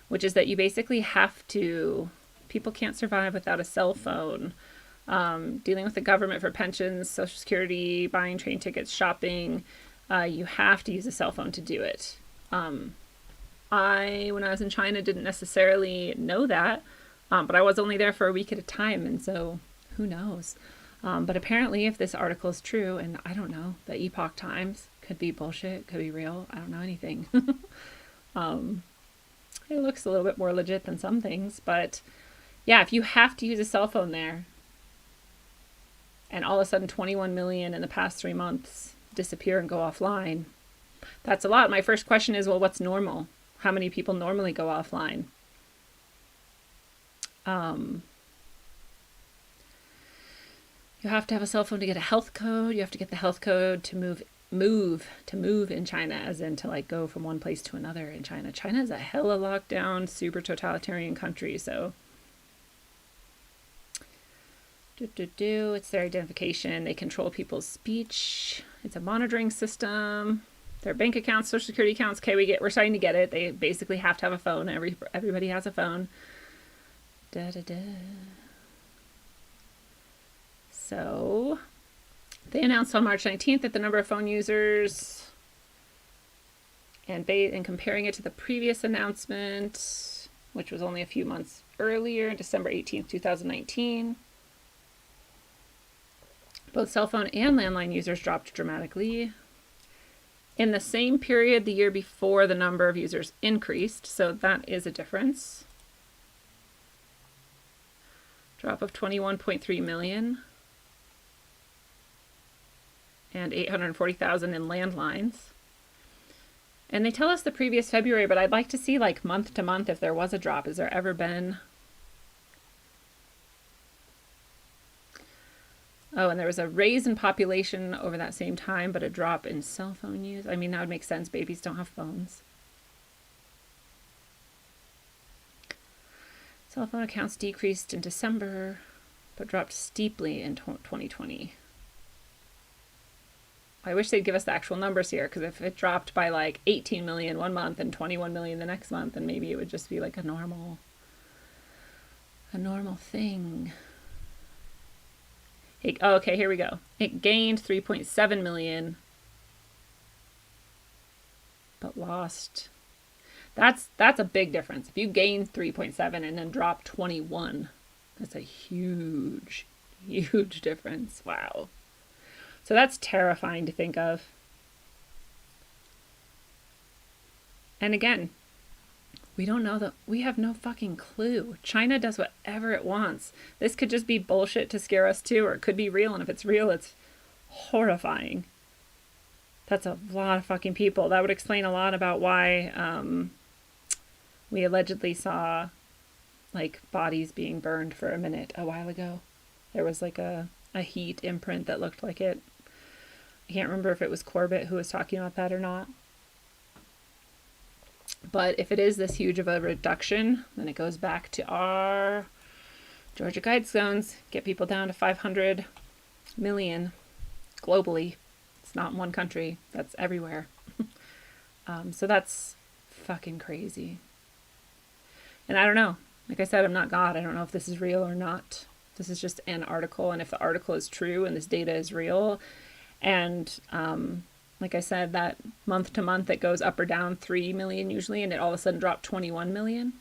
which is that you basically have to, people can't survive without a cell phone. Dealing with the government for pensions, Social Security, buying train tickets, shopping, you have to use a cell phone to do it. When I was in China, didn't necessarily know that. But I was only there for a week at a time, and so who knows? But apparently, if this article is true, and I don't know, the Epoch Times could be bullshit, could be real, I don't know anything. It looks a little bit more legit than some things, but yeah, if you have to use a cell phone there, and all of a sudden 21 million in the past 3 months disappear and go offline, that's a lot. My first question is, well, what's normal? How many people normally go offline? You have to have a cell phone to get a health code. You have to get the health code to move in China, as in to like go from one place to another in China. China is a hella lockdown, super totalitarian country. So it's their identification. They control people's speech. It's a monitoring system. Their bank accounts, social security accounts. Okay, we're starting to get it. They basically have to have a phone. Everybody has a phone. Da da da. So they announced on March 19th that the number of phone users, and comparing it to the previous announcement, which was only a few months earlier, December 18th, 2019, both cell phone and landline users dropped dramatically. In the same period the year before, the number of users increased, so that is a difference. Drop of 21.3 million and 840,000 in landlines. And they tell us the previous February, but I'd like to see like month to month if there was a drop. Has there ever been? Oh, and there was a raise in population over that same time, but a drop in cell phone use. I mean, that would make sense. Babies don't have phones. Cell phone accounts decreased in December, but dropped steeply in 2020. I wish they'd give us the actual numbers here, because if it dropped by like 18 million one month and 21 million the next month, then maybe it would just be like a normal thing. Okay, here we go. It gained 3.7 million, but lost. That's a big difference. If you gain 3.7 and then drop 21, that's a huge, huge difference. Wow. So that's terrifying to think of. And again, we don't know we have no fucking clue. China does whatever it wants. This could just be bullshit to scare us too, or it could be real. And if it's real, it's horrifying. That's a lot of fucking people. That would explain a lot about why we allegedly saw like bodies being burned for a minute a while ago. There was like a heat imprint that looked like it. I can't remember if it was Corbett who was talking about that or not. But if it is this huge of a reduction, then it goes back to our Georgia Guidestones. Get people down to 500 million globally. It's not in one country. That's everywhere. So that's fucking crazy. And I don't know. Like I said, I'm not God. I don't know if this is real or not. This is just an article. And if the article is true and this data is real, and like I said, that month to month it goes up or down 3 million usually, and it all of a sudden dropped 21 million.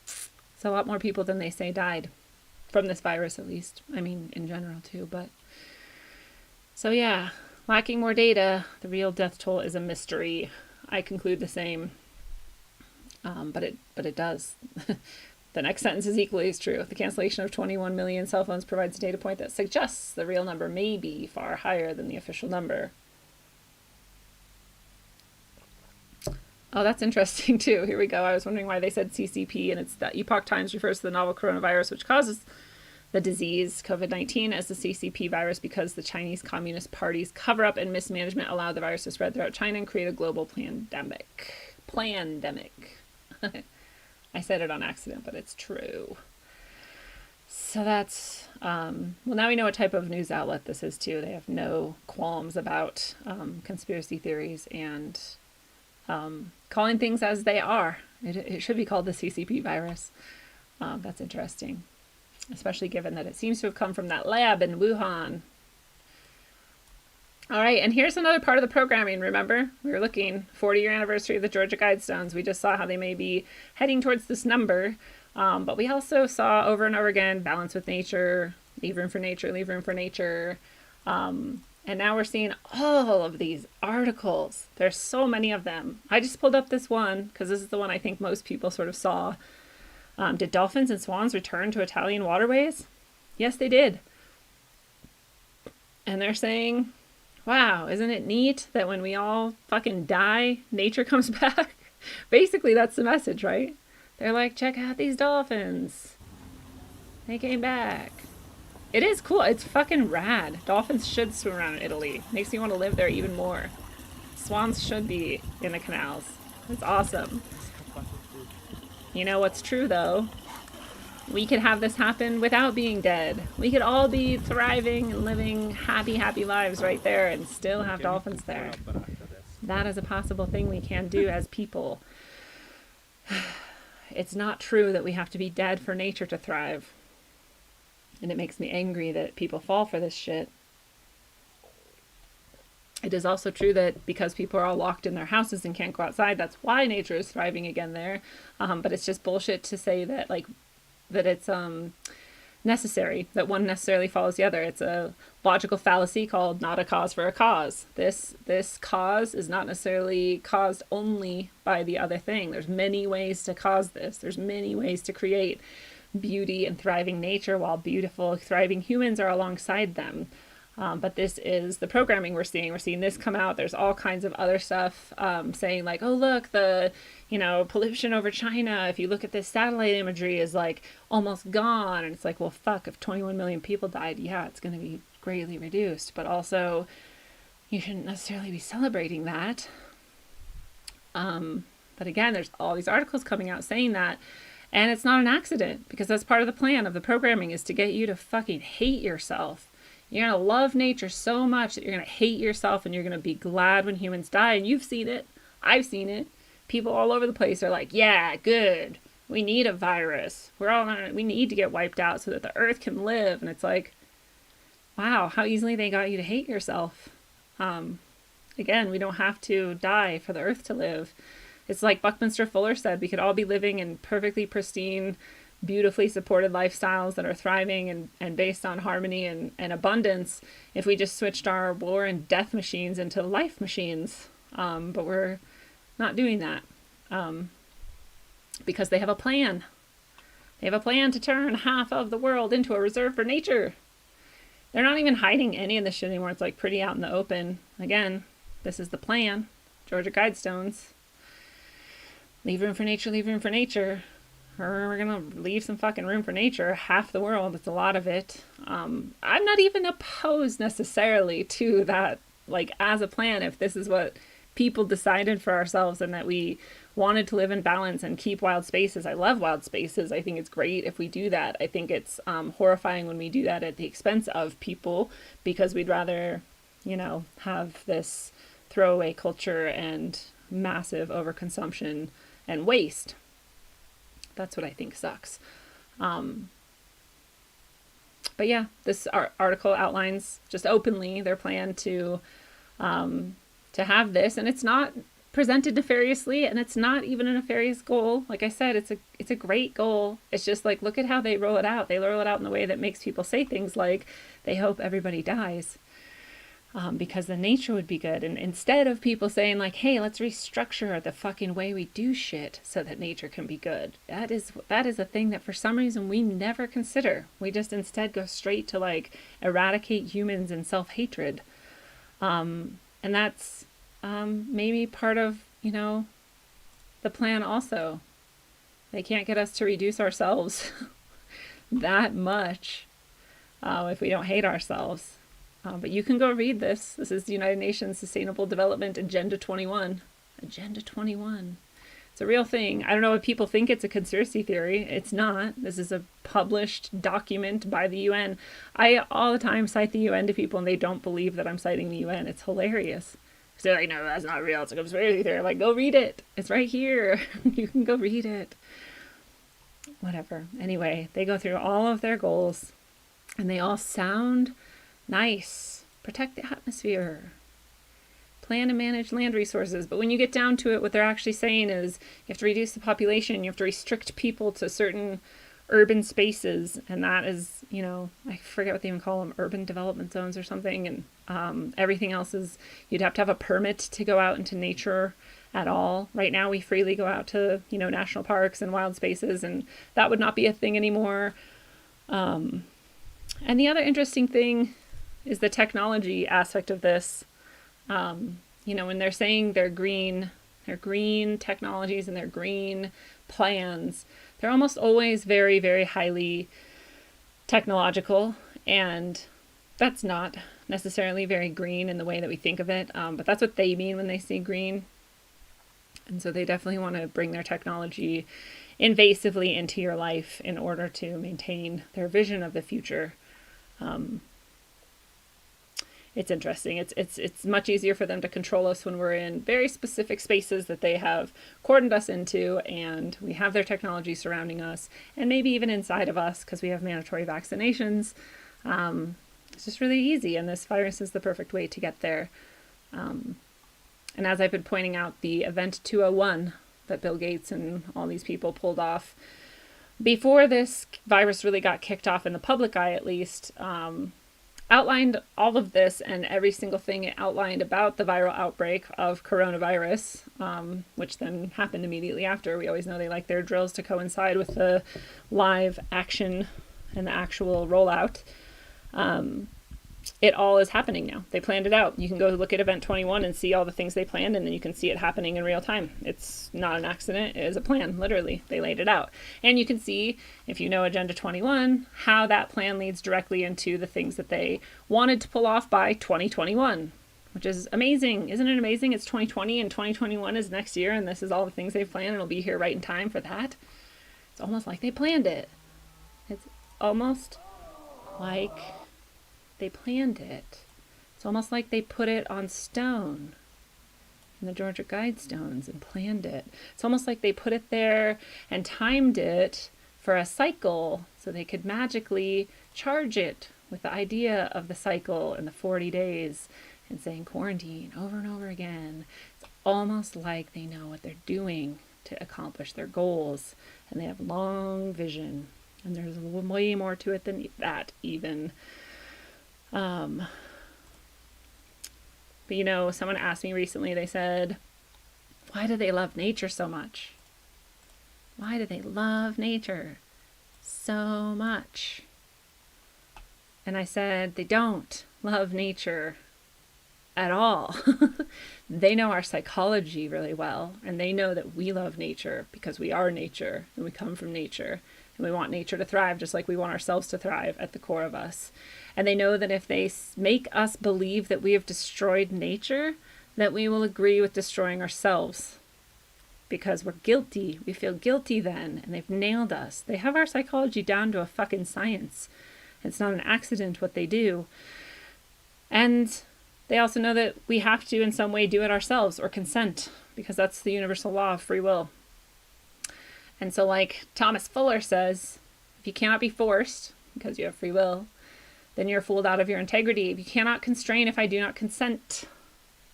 It's a lot more people than they say died from this virus, at least. I mean, in general too, but so yeah, lacking more data, the real death toll is a mystery. I conclude the same, but it does. The next sentence is equally as true. The cancellation of 21 million cell phones provides a data point that suggests the real number may be far higher than the official number. Oh, that's interesting too. Here we go. I was wondering why they said CCP, and it's that Epoch Times refers to the novel coronavirus, which causes the disease COVID-19 as the CCP virus because the Chinese Communist Party's cover-up and mismanagement allowed the virus to spread throughout China and create a global pandemic. I said it on accident, but it's true. So that's, well, now we know what type of news outlet this is too. They have no qualms about conspiracy theories and calling things as they are. It should be called the CCP virus. That's interesting, especially given that it seems to have come from that lab in Wuhan. All right, and here's another part of the programming. Remember, we were looking 40-year anniversary of the Georgia Guidestones. We just saw how they may be heading towards this number, but we also saw over and over again, balance with nature, leave room for nature, leave room for nature. And now we're seeing all of these articles. There's so many of them. I just pulled up this one because this is the one I think most people sort of saw. Did dolphins and swans return to Italian waterways? Yes, they did. And they're saying, wow, isn't it neat that when we all fucking die, nature comes back? Basically, that's the message, right? They're like, check out these dolphins. They came back. It is cool. It's fucking rad. Dolphins should swim around in Italy. Makes me want to live there even more. Swans should be in the canals. It's awesome. You know what's true, though? We could have this happen without being dead. We could all be thriving and living happy, happy lives right there and still have dolphins there. That is a possible thing we can do as people. It's not true that we have to be dead for nature to thrive. And it makes me angry that people fall for this shit. It is also true that because people are all locked in their houses and can't go outside, that's why nature is thriving again there. But it's just bullshit to say that, like, that it's necessary, that one necessarily follows the other. It's a logical fallacy called not a cause for a cause. This cause is not necessarily caused only by the other thing. There's many ways to cause this. There's many ways to create beauty and thriving nature while beautiful, thriving humans are alongside them. But this is the programming we're seeing. We're seeing this come out. There's all kinds of other stuff saying like, oh, look, the, pollution over China, if you look at this satellite imagery, is like almost gone. And it's like, well, fuck, if 21 million people died, yeah, it's going to be greatly reduced. But also, you shouldn't necessarily be celebrating that. But again, there's all these articles coming out saying that. And it's not an accident, because that's part of the plan of the programming, is to get you to fucking hate yourself. You're going to love nature so much that you're going to hate yourself, and you're going to be glad when humans die. And you've seen it. I've seen it. People all over the place are like, yeah, good. We need a virus. We need to get wiped out so that the earth can live. And it's like, wow, how easily they got you to hate yourself. Again, we don't have to die for the earth to live. It's like Buckminster Fuller said, we could all be living in perfectly pristine, beautifully supported lifestyles that are thriving and based on harmony and abundance if we just switched our war and death machines into life machines. But we're not doing that because they have a plan. They have a plan to turn half of the world into a reserve for nature. They're not even hiding any of this shit anymore. It's like pretty out in the open. Again, this is the plan. Georgia Guidestones. Leave room for nature, leave room for nature. We're going to leave some fucking room for nature. Half the world, it's a lot of it. I'm not even opposed necessarily to that, like, as a plan, if this is what people decided for ourselves and that we wanted to live in balance and keep wild spaces. I love wild spaces. I think it's great if we do that. I think it's horrifying when we do that at the expense of people, because we'd rather, have this throwaway culture and massive overconsumption and waste. That's what I think sucks. But yeah, this article outlines just openly their plan to have this, and it's not presented nefariously, and it's not even a nefarious goal. Like I said, it's a great goal. It's just like, look at how they roll it out. They roll it out in a way that makes people say things like they hope everybody dies. Because the nature would be good. And instead of people saying like, hey, let's restructure the fucking way we do shit so that nature can be good. That is a thing that for some reason we never consider. We just instead go straight to like eradicate humans and self-hatred. And that's maybe part of, the plan also. They can't get us to reduce ourselves that much if we don't hate ourselves. But you can go read this. This is the United Nations Sustainable Development Agenda 21. Agenda 21. It's a real thing. I don't know if people think it's a conspiracy theory. It's not. This is a published document by the UN. I all the time cite the UN to people and they don't believe that I'm citing the UN. It's hilarious. They're like, no, that's not real. It's a conspiracy theory. I'm like, go read it. It's right here. You can go read it. Whatever. Anyway, they go through all of their goals and they all sound nice. Protect the atmosphere. Plan and manage land resources. But when you get down to it, what they're actually saying is you have to reduce the population. You have to restrict people to certain urban spaces. And that is, I forget what they even call them, urban development zones or something. And everything else is, you'd have to have a permit to go out into nature at all. Right now, we freely go out to, national parks and wild spaces. And that would not be a thing anymore. And the other interesting thing is the technology aspect of this. When they're saying they're green technologies and they're green plans, they're almost always very, very highly technological, and that's not necessarily very green in the way that we think of it, but that's what they mean when they say green. And so they definitely want to bring their technology invasively into your life in order to maintain their vision of the future. it's interesting. It's much easier for them to control us when we're in very specific spaces that they have cordoned us into, and we have their technology surrounding us, and maybe even inside of us because we have mandatory vaccinations. It's just really easy, and this virus is the perfect way to get there. And as I've been pointing out, the Event 201 that Bill Gates and all these people pulled off before this virus really got kicked off in the public eye, at least, outlined all of this and every single thing it outlined about the viral outbreak of coronavirus, which then happened immediately after. We always know they like their drills to coincide with the live action and the actual rollout. It all is happening now. They planned it out. You can go look at Event 21 and see all the things they planned, and then you can see it happening in real time. It's not an accident. It is a plan. Literally, they laid it out. And you can see, if you know Agenda 21, how that plan leads directly into the things that they wanted to pull off by 2021, which is amazing. Isn't it amazing? It's 2020 and 2021 is next year, and this is all the things they've planned, and it'll be here right in time for that. It's almost like they planned it. It's almost like they planned it. It's almost like they put it on stone in the Georgia Guidestones and planned it. It's almost like they put it there and timed it for a cycle so they could magically charge it with the idea of the cycle and the 40 days and saying quarantine over and over again. It's almost like they know what they're doing to accomplish their goals, and they have long vision, and there's way more to it than that even. But you know, someone asked me recently, they said, why do they love nature so much? Why do they love nature so much? And I said, they don't love nature at all. They know our psychology really well, and they know that we love nature because we are nature and we come from nature. And we want nature to thrive just like we want ourselves to thrive at the core of us. And they know that if they make us believe that we have destroyed nature, that we will agree with destroying ourselves. Because we're guilty. We feel guilty then. And they've nailed us. They have our psychology down to a fucking science. It's not an accident what they do. And they also know that we have to in some way do it ourselves or consent. Because that's the universal law of free will. And so like Thomas Fuller says, if you cannot be forced because you have free will, then you're fooled out of your integrity. If you cannot constrain if I do not consent,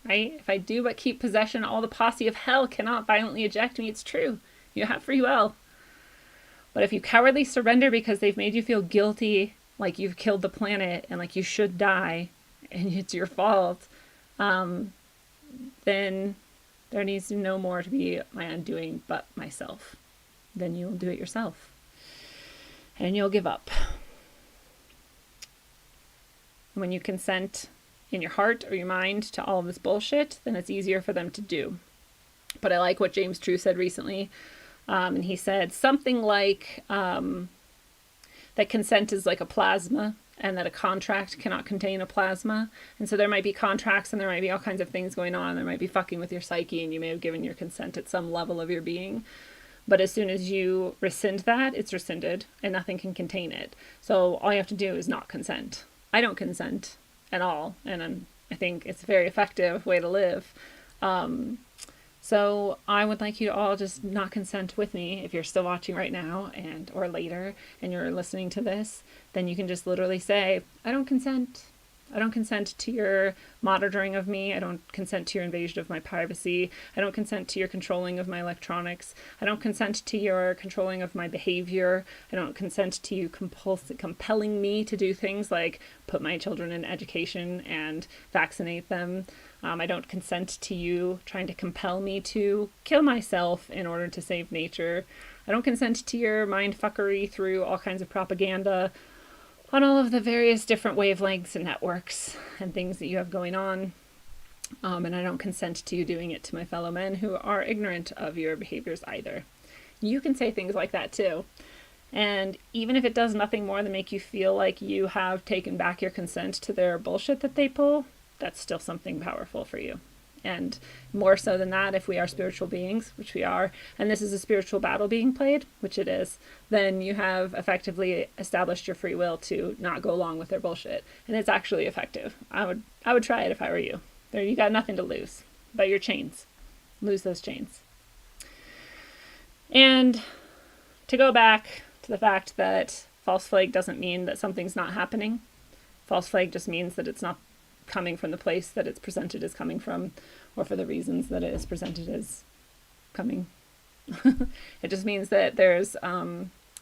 right? If I do but keep possession, all the posse of hell cannot violently eject me. It's true. You have free will. But if you cowardly surrender because they've made you feel guilty, like you've killed the planet and like you should die and it's your fault, then there needs no more to be my undoing but myself. Then you'll do it yourself. And you'll give up. When you consent in your heart or your mind to all of this bullshit, then it's easier for them to do. But I like what James True said recently. And he said something like that consent is like a plasma and that a contract cannot contain a plasma. And so there might be contracts and there might be all kinds of things going on. There might be fucking with your psyche and you may have given your consent at some level of your being. But as soon as you rescind that, it's rescinded and nothing can contain it. So all you have to do is not consent. I don't consent at all. And I think it's a very effective way to live. So I would like you to all just not consent with me. If you're still watching right now and or later and you're listening to this, then you can just literally say, I don't consent. I don't consent to your monitoring of me. I don't consent to your invasion of my privacy. I don't consent to your controlling of my electronics. I don't consent to your controlling of my behavior. I don't consent to you compelling me to do things like put my children in education and vaccinate them. I don't consent to you trying to compel me to kill myself in order to save nature. I don't consent to your mind fuckery through all kinds of propaganda on all of the various different wavelengths and networks and things that you have going on. And I don't consent to you doing it to my fellow men who are ignorant of your behaviors either. You can say things like that too. And even if it does nothing more than make you feel like you have taken back your consent to their bullshit that they pull, that's still something powerful for you. And more so than that, if we are spiritual beings, which we are, and this is a spiritual battle being played, which it is, then you have effectively established your free will to not go along with their bullshit. And it's actually effective. I would try it if I were you. There, you got nothing to lose but your chains. Lose those chains. And to go back to the fact that false flag doesn't mean that something's not happening. False flag just means that it's not coming from the place that it's presented as coming from, or for the reasons that it is presented as coming. It just means that there's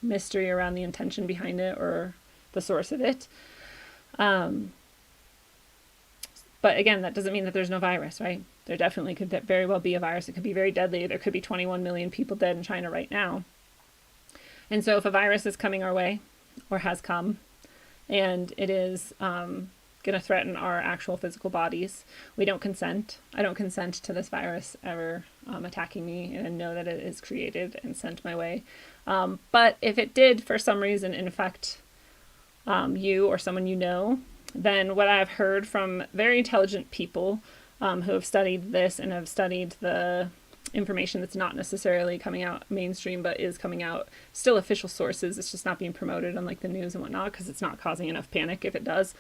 mystery around the intention behind it or the source of it. But again, that doesn't mean that there's no virus, right? There definitely could very well be a virus. It could be very deadly. There could be 21 million people dead in China right now. And so if a virus is coming our way, or has come, and it is going to threaten our actual physical bodies, we don't consent. I don't consent to this virus ever attacking me, and know that it is created and sent my way. But if it did, for some reason, infect you or someone you know, then what I've heard from very intelligent people who have studied this and have studied the information that's not necessarily coming out mainstream, but is coming out still official sources. It's just not being promoted on like the news and whatnot, because it's not causing enough panic if it does.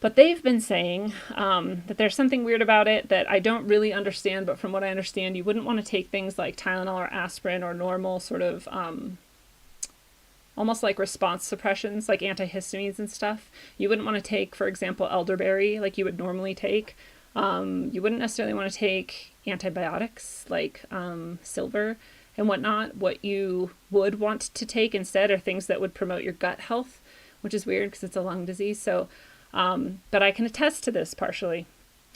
But they've been saying that there's something weird about it that I don't really understand, but from what I understand, you wouldn't want to take things like Tylenol or aspirin or normal sort of almost like response suppressions, like antihistamines and stuff. You wouldn't want to take, for example, elderberry like you would normally take. You wouldn't necessarily want to take antibiotics like silver and whatnot. What you would want to take instead are things that would promote your gut health, which is weird because it's a lung disease. So, but I can attest to this partially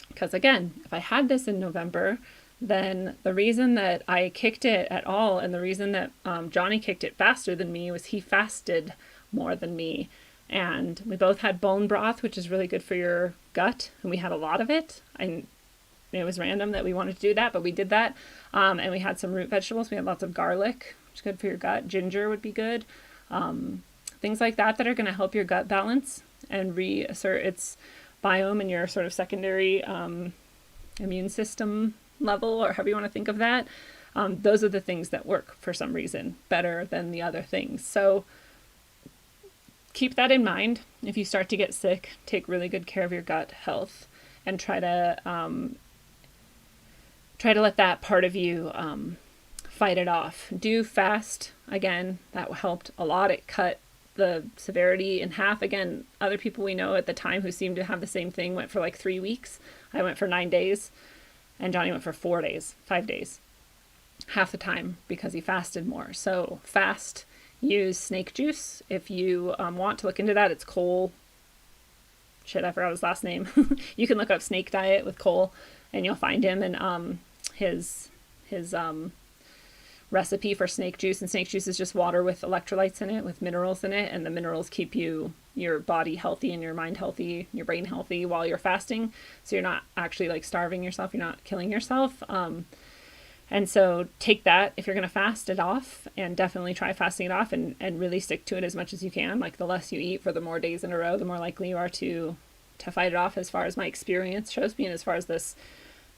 because, again, if I had this in November, then the reason that I kicked it at all and the reason that Johnny kicked it faster than me was he fasted more than me. And we both had bone broth, which is really good for your gut, and we had a lot of it. It was random that we wanted to do that, but we did that. And we had some root vegetables. We had lots of garlic, which is good for your gut. Ginger would be good. Things like that that are going to help your gut balance and reassert its biome and your sort of secondary immune system level, or however you want to think of that. Those are the things that work for some reason better than the other things. So keep that in mind. If you start to get sick, take really good care of your gut health and try to let that part of you fight it off. Do fast. Again, that helped a lot. It cut the severity in half. Again, other people we know at the time who seemed to have the same thing went for like 3 weeks. I went for 9 days, and Johnny went for 4 days, 5 days, half the time, because he fasted more. So fast. Use snake juice. If you want to look into that, it's Cole. I forgot his last name. You can look up snake diet with Cole and you'll find him and his recipe for snake juice. And snake juice is just water with electrolytes in it, with minerals in it, and the minerals keep your body healthy and your mind healthy, your brain healthy while you're fasting. So you're not actually like starving yourself, you're not killing yourself. And so take that if you're going to fast it off, and definitely try fasting it off and really stick to it as much as you can. Like the less you eat for the more days in a row, the more likely you are to fight it off, as far as my experience shows me, and as far as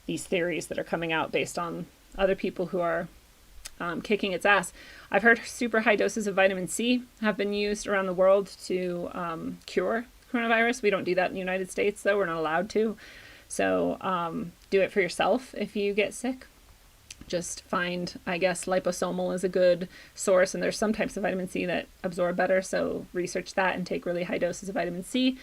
these theories that are coming out based on other people who are kicking its ass. I've heard super high doses of vitamin C have been used around the world to cure coronavirus. We don't do that in the United States, though. We're not allowed to. So do it for yourself if you get sick. Just find, I guess, liposomal is a good source, and there's some types of vitamin C that absorb better, so research that and take really high doses of vitamin C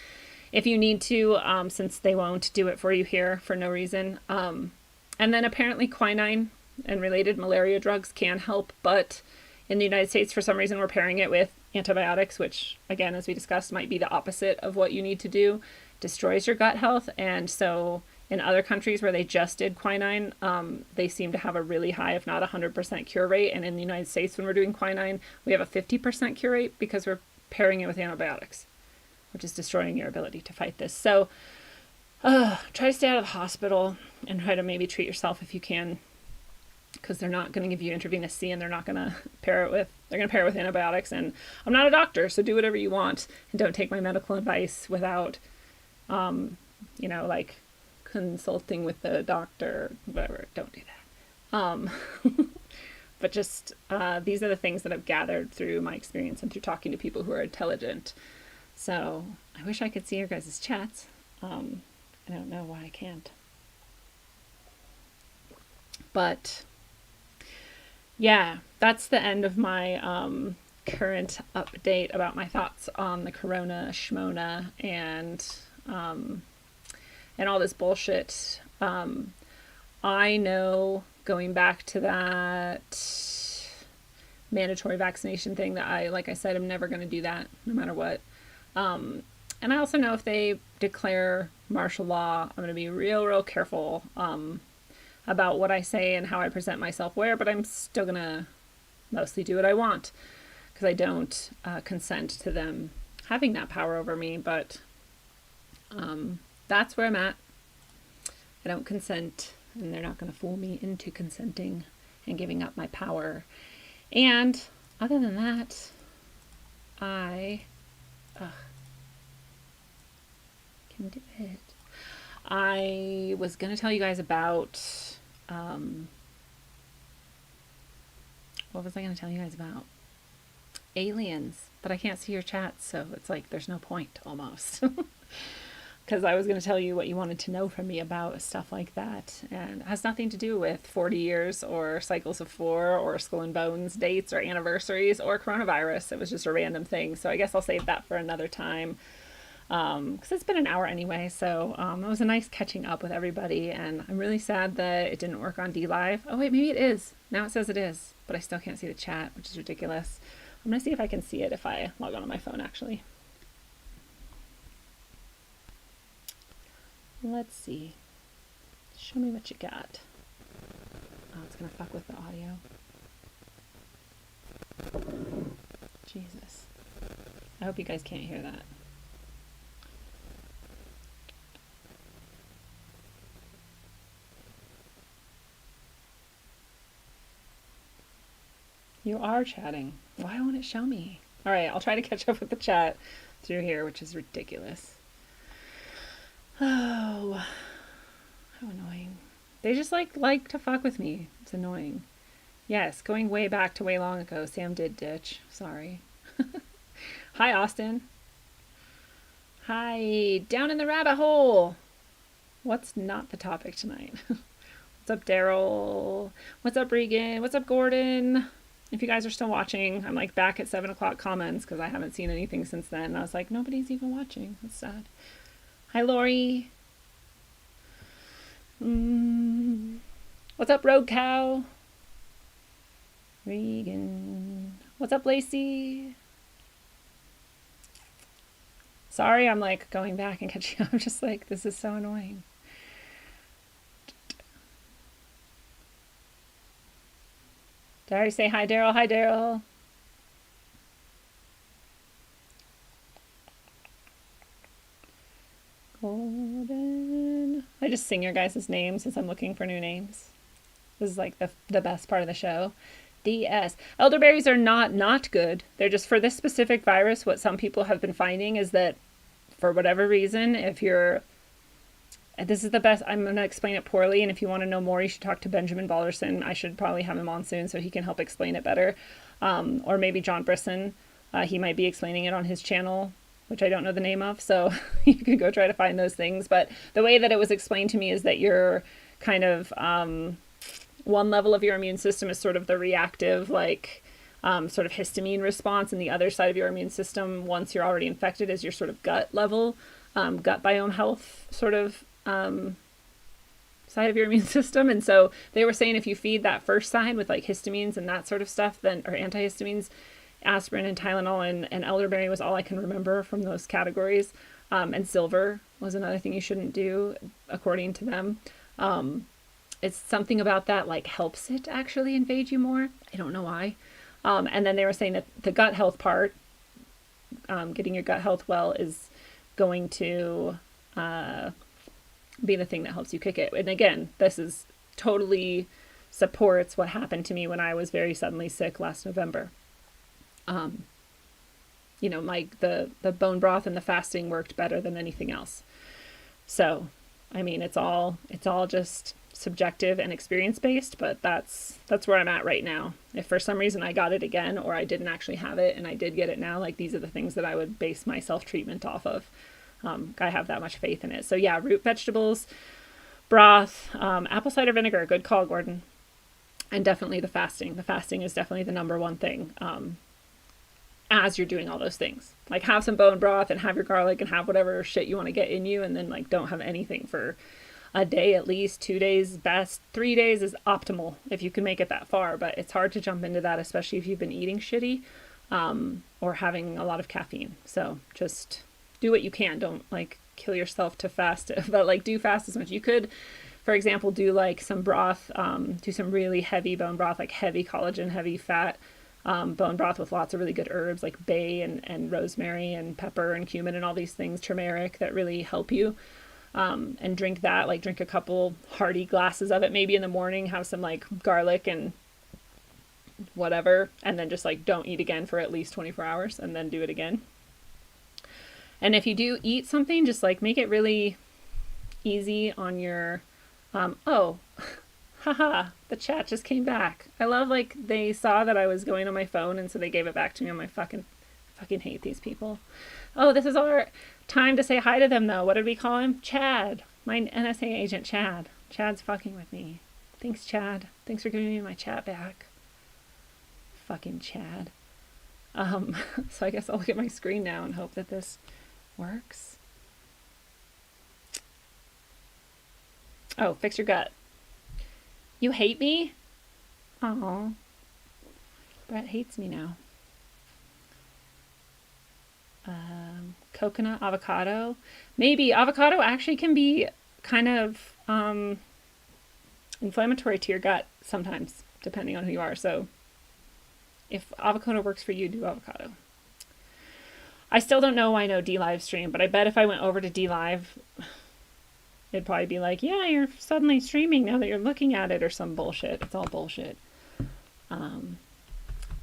if you need to, since they won't do it for you here for no reason. And then apparently quinine and related malaria drugs can help, but in the United States, for some reason, we're pairing it with antibiotics, which, again, as we discussed, might be the opposite of what you need to do. Destroys your gut health, and so in other countries where they just did quinine, they seem to have a really high, if not 100% cure rate. And in the United States, when we're doing quinine, we have a 50% cure rate because we're pairing it with antibiotics, which is destroying your ability to fight this. So try to stay out of the hospital and try to maybe treat yourself if you can, because they're not going to give you intravenous C, and they're not going to pair it with antibiotics. And I'm not a doctor, so do whatever you want, and don't take my medical advice without, consulting with the doctor, whatever. Don't do that. But just these are the things that I've gathered through my experience and through talking to people who are intelligent. So I wish I could see your guys' chats. I don't know why I can't. But yeah, that's the end of my current update about my thoughts on the CaronaShmona and all this bullshit. I know, going back to that mandatory vaccination thing, that like I said, I'm never going to do that no matter what. And I also know if they declare martial law, I'm going to be real careful about what I say and how I present myself where, but I'm still going to mostly do what I want because I don't consent to them having that power over me. But that's where I'm at. I don't consent, and they're not going to fool me into consenting and giving up my power. And other than that, I can do it. I was going to tell you guys about, what was I going to tell you guys about? Aliens, but I can't see your chats, so it's like there's no point almost. Because I was going to tell you what you wanted to know from me about stuff like that, and it has nothing to do with 40 years or cycles of 4 or skull and bones dates or anniversaries or coronavirus. It was just a random thing, so I guess I'll save that for another time. Because it's been an hour anyway, so it was a nice catching up with everybody, and I'm really sad that it didn't work on DLive. Oh wait, maybe it is. Now it says it is, but I still can't see the chat, which is ridiculous. I'm going to see if I can see it if I log on my phone, actually. Let's see. Show me what you got. Oh, it's going to fuck with the audio. Jesus. I hope you guys can't hear that. You are chatting. Why won't it show me? All right, I'll try to catch up with the chat through here, which is ridiculous. Oh, how annoying. They just like to fuck with me. It's annoying. Yes, going way back to way long ago. Sam did ditch. Sorry. Hi, Austin. Hi, down in the rabbit hole. What's not the topic tonight? What's up, Daryl? What's up, Regan? What's up, Gordon? If you guys are still watching, I'm like back at 7 o'clock comments because I haven't seen anything since then. And I was like, nobody's even watching. That's sad. Hi, Lori. What's up, Rogue Cow? Regan. What's up, Lacey? Sorry, I'm like going back and catching up. I'm just like, this is so annoying. Did I already say hi, Daryl? Hi, Daryl. Golden. I just sing your guys' names since I'm looking for new names. This is like the best part of the show. DS. Elderberries are not good. They're just for this specific virus. What some people have been finding is that for whatever reason, if you're, this is the best, I'm going to explain it poorly, and if you want to know more, you should talk to Benjamin Balderson. I should probably have him on soon so he can help explain it better. Or maybe John Brisson. He might be explaining it on his channel, which I don't know the name of, so you can go try to find those things. But the way that it was explained to me is that you're kind of, one level of your immune system is sort of the reactive, like, sort of histamine response, and the other side of your immune system, once you're already infected, is your sort of gut level, gut biome health sort of side of your immune system. And so they were saying if you feed that first side with like histamines and that sort of stuff, then, or antihistamines, aspirin and Tylenol and elderberry was all I can remember from those categories. And silver was another thing you shouldn't do, according to them. It's something about that like helps it actually invade you more. I don't know why. And then they were saying that the gut health part, getting your gut health well, is going to be the thing that helps you kick it. And again, this is totally supports what happened to me when I was very suddenly sick last November. You know, the bone broth and the fasting worked better than anything else. So I mean, it's all just subjective and experience based, but that's where I'm at right now. If for some reason I got it again, or I didn't actually have it and I did get it now, like these are the things that I would base my self-treatment off of. I have that much faith in it. So yeah, root vegetables, broth, apple cider vinegar, good call, Gordon. And definitely the fasting. The fasting is definitely the number one thing. As you're doing all those things, like have some bone broth and have your garlic and have whatever shit you want to get in you, and then like don't have anything for a day, at least 2 days, best 3 days is optimal if you can make it that far. But it's hard to jump into that, especially if you've been eating shitty, or having a lot of caffeine. So just do what you can. Don't like kill yourself to fast, but like do fast as much as you could. For example, do like some broth, do some really heavy bone broth, like heavy collagen, heavy fat, bone broth with lots of really good herbs like bay and rosemary and pepper and cumin and all these things, turmeric, that really help you. And drink that, like drink a couple hearty glasses of it, maybe in the morning, have some like garlic and whatever, and then just like don't eat again for at least 24 hours and then do it again. And if you do eat something, just like make it really easy on your, oh, haha, the chat just came back. I love like they saw that I was going on my phone and so they gave it back to me on my fucking hate these people. Oh, this is our time to say hi to them though. What did we call him? Chad. My NSA agent Chad. Chad's fucking with me. Thanks, Chad. Thanks for giving me my chat back. Fucking Chad. So I guess I'll look at my screen now and hope that this works. Oh, fix your gut. You hate me? Oh, Brett hates me now. Coconut, avocado. Maybe avocado actually can be kind of inflammatory to your gut sometimes, depending on who you are. So if avocado works for you, do avocado. I still don't know why no D-Live stream, but I bet if I went over to D-Live, it'd probably be like, yeah, you're suddenly streaming now that you're looking at it, or some bullshit. It's all bullshit. But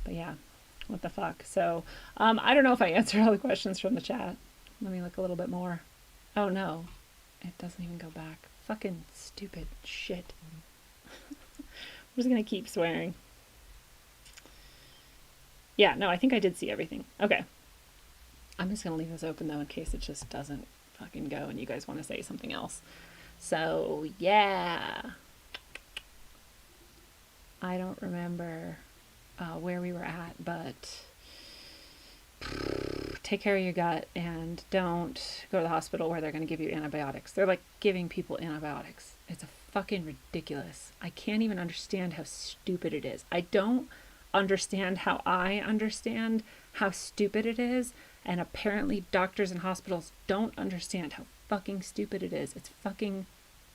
yeah, what the fuck. So I don't know if I answered all the questions from the chat. Let me look a little bit more. Oh no, it doesn't even go back. Fucking stupid shit. I'm just gonna keep swearing. Yeah, no, I think I did see everything. Okay. I'm just gonna leave this open though in case it just doesn't fucking go and you guys want to say something else. So yeah, I don't remember where we were at, but take care of your gut and don't go to the hospital where they're going to give you antibiotics. They're like giving people antibiotics. It's a fucking ridiculous. I can't even understand how stupid it is. I don't understand how I understand how stupid it is, and apparently doctors and hospitals don't understand how fucking stupid it is. It's fucking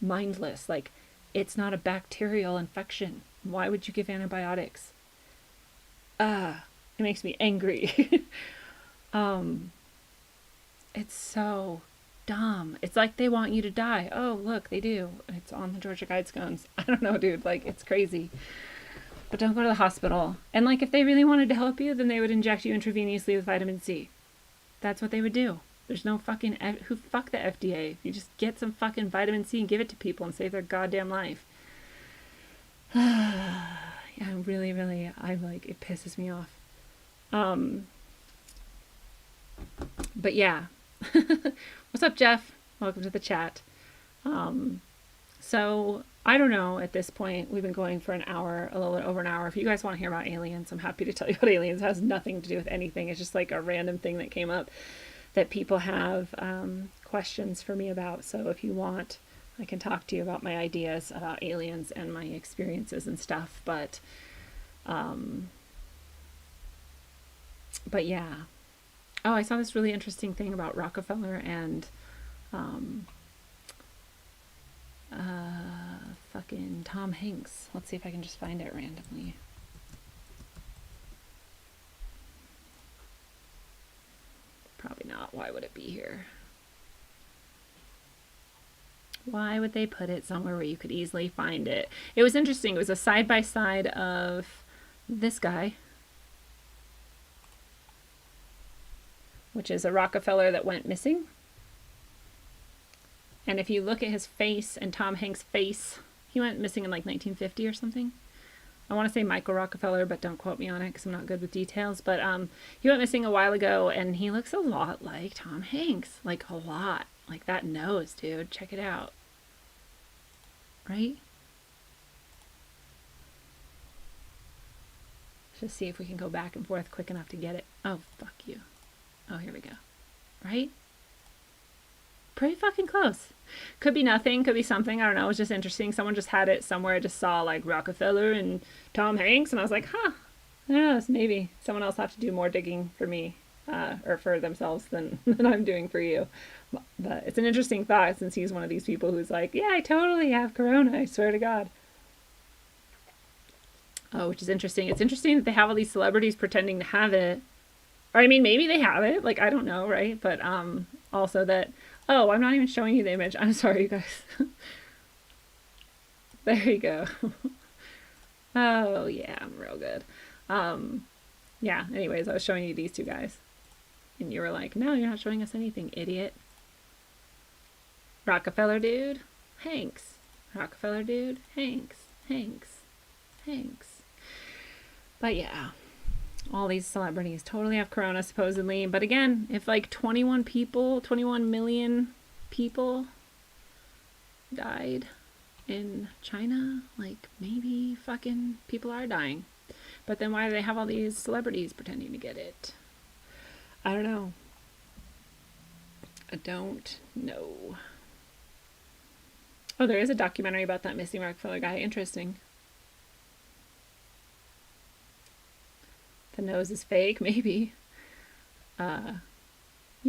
mindless. Like, it's not a bacterial infection. Why would you give antibiotics? It makes me angry. It's so dumb. It's like they want you to die. Oh, look, they do. It's on the Georgia Guidestones. I don't know, dude. Like, it's crazy. But don't go to the hospital. And like, if they really wanted to help you, then they would inject you intravenously with vitamin C. That's what they would do. There's no fucking, fuck the FDA. If you just get some fucking vitamin C and give it to people and save their goddamn life. Yeah, I'm like, it pisses me off. But yeah. What's up, Jeff? Welcome to the chat. So I don't know at this point. We've been going for an hour, a little bit over an hour. If you guys want to hear about aliens, I'm happy to tell you about aliens. It has nothing to do with anything. It's just like a random thing that came up that people have questions for me about. So if you want, I can talk to you about my ideas about aliens and my experiences and stuff. But yeah. Oh, I saw this really interesting thing about Rockefeller and fucking Tom Hanks. Let's see if I can just find it randomly. Probably not. Why would it be here? Why would they put it somewhere where you could easily find it? It was interesting. It was a side-by-side of this guy, which is a Rockefeller that went missing. And if you look at his face and Tom Hanks' face, he went missing in like 1950 or something. I want to say Michael Rockefeller, but don't quote me on it because I'm not good with details. But he went missing a while ago, and he looks a lot like Tom Hanks. Like, a lot. Like, that nose, dude. Check it out. Right? Let's just see if we can go back and forth quick enough to get it. Oh, fuck you. Oh, here we go. Right? Pretty fucking close. Could be nothing, could be something. I don't know. It was just interesting. Someone just had it somewhere. I just saw like Rockefeller and Tom Hanks, and I was like, huh. I don't know. Maybe someone else have to do more digging for me, or for themselves than I'm doing for you. But it's an interesting thought since he's one of these people who's like, yeah, I totally have corona. I swear to God. Oh, which is interesting. It's interesting that they have all these celebrities pretending to have it. Or I mean, maybe they have it. Like, I don't know, right? But also that. Oh, I'm not even showing you the image. I'm sorry, you guys. There you go. Oh, yeah, I'm real good. Yeah, anyways, I was showing you these two guys. And you were like, no, you're not showing us anything, idiot. Rockefeller dude, Hanks. Rockefeller dude, Hanks. Hanks. Hanks. But yeah. All these celebrities totally have corona, supposedly. But again, if like 21 million people died in China, like maybe fucking people are dying. But then why do they have all these celebrities pretending to get it? I don't know. I don't know. Oh, there is a documentary about that missing Rockefeller guy. Interesting. The nose is fake, maybe. Yeah,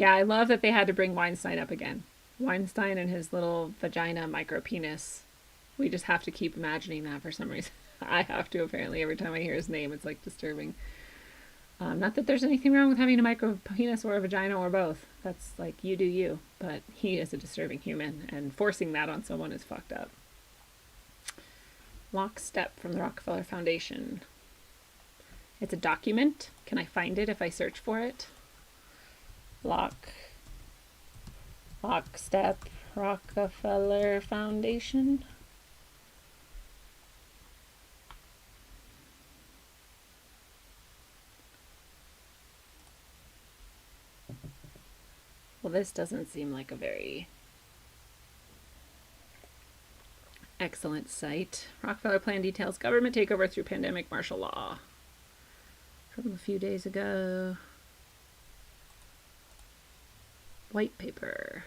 I love that they had to bring Weinstein up again. Weinstein and his little vagina micro penis. We just have to keep imagining that for some reason. I have to, apparently. Every time I hear his name, it's like disturbing. Not that there's anything wrong with having a micro penis or a vagina or both. That's like, you do you. But he is a disturbing human, and forcing that on someone is fucked up. Lockstep from the Rockefeller Foundation. It's a document. Can I find it if I search for it? Lockstep Rockefeller Foundation. Well, this doesn't seem like a very excellent site. Rockefeller plan details government takeover through pandemic martial law. From a few days ago. White paper.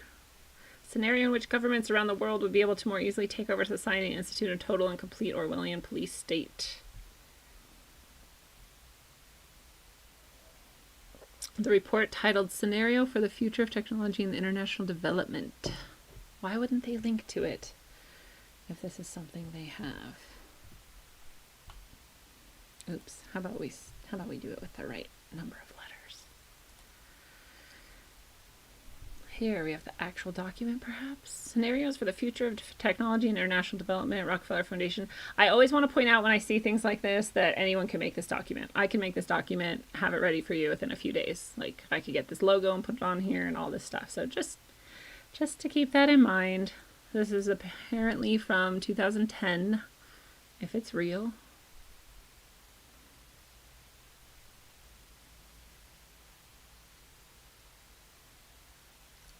Scenario in which governments around the world would be able to more easily take over society and institute a total and complete Orwellian police state. The report titled Scenario for the Future of Technology and International Development. Why wouldn't they link to it if this is something they have? Oops, how about we do it with the right number of letters? Here we have the actual document, perhaps. Scenarios for the Future of Technology and International Development, Rockefeller Foundation. I always want to point out when I see things like this that anyone can make this document. I can make this document, have it ready for you within a few days. Like, if I could get this logo and put it on here and all this stuff. So just to keep that in mind. This is apparently from 2010, if it's real.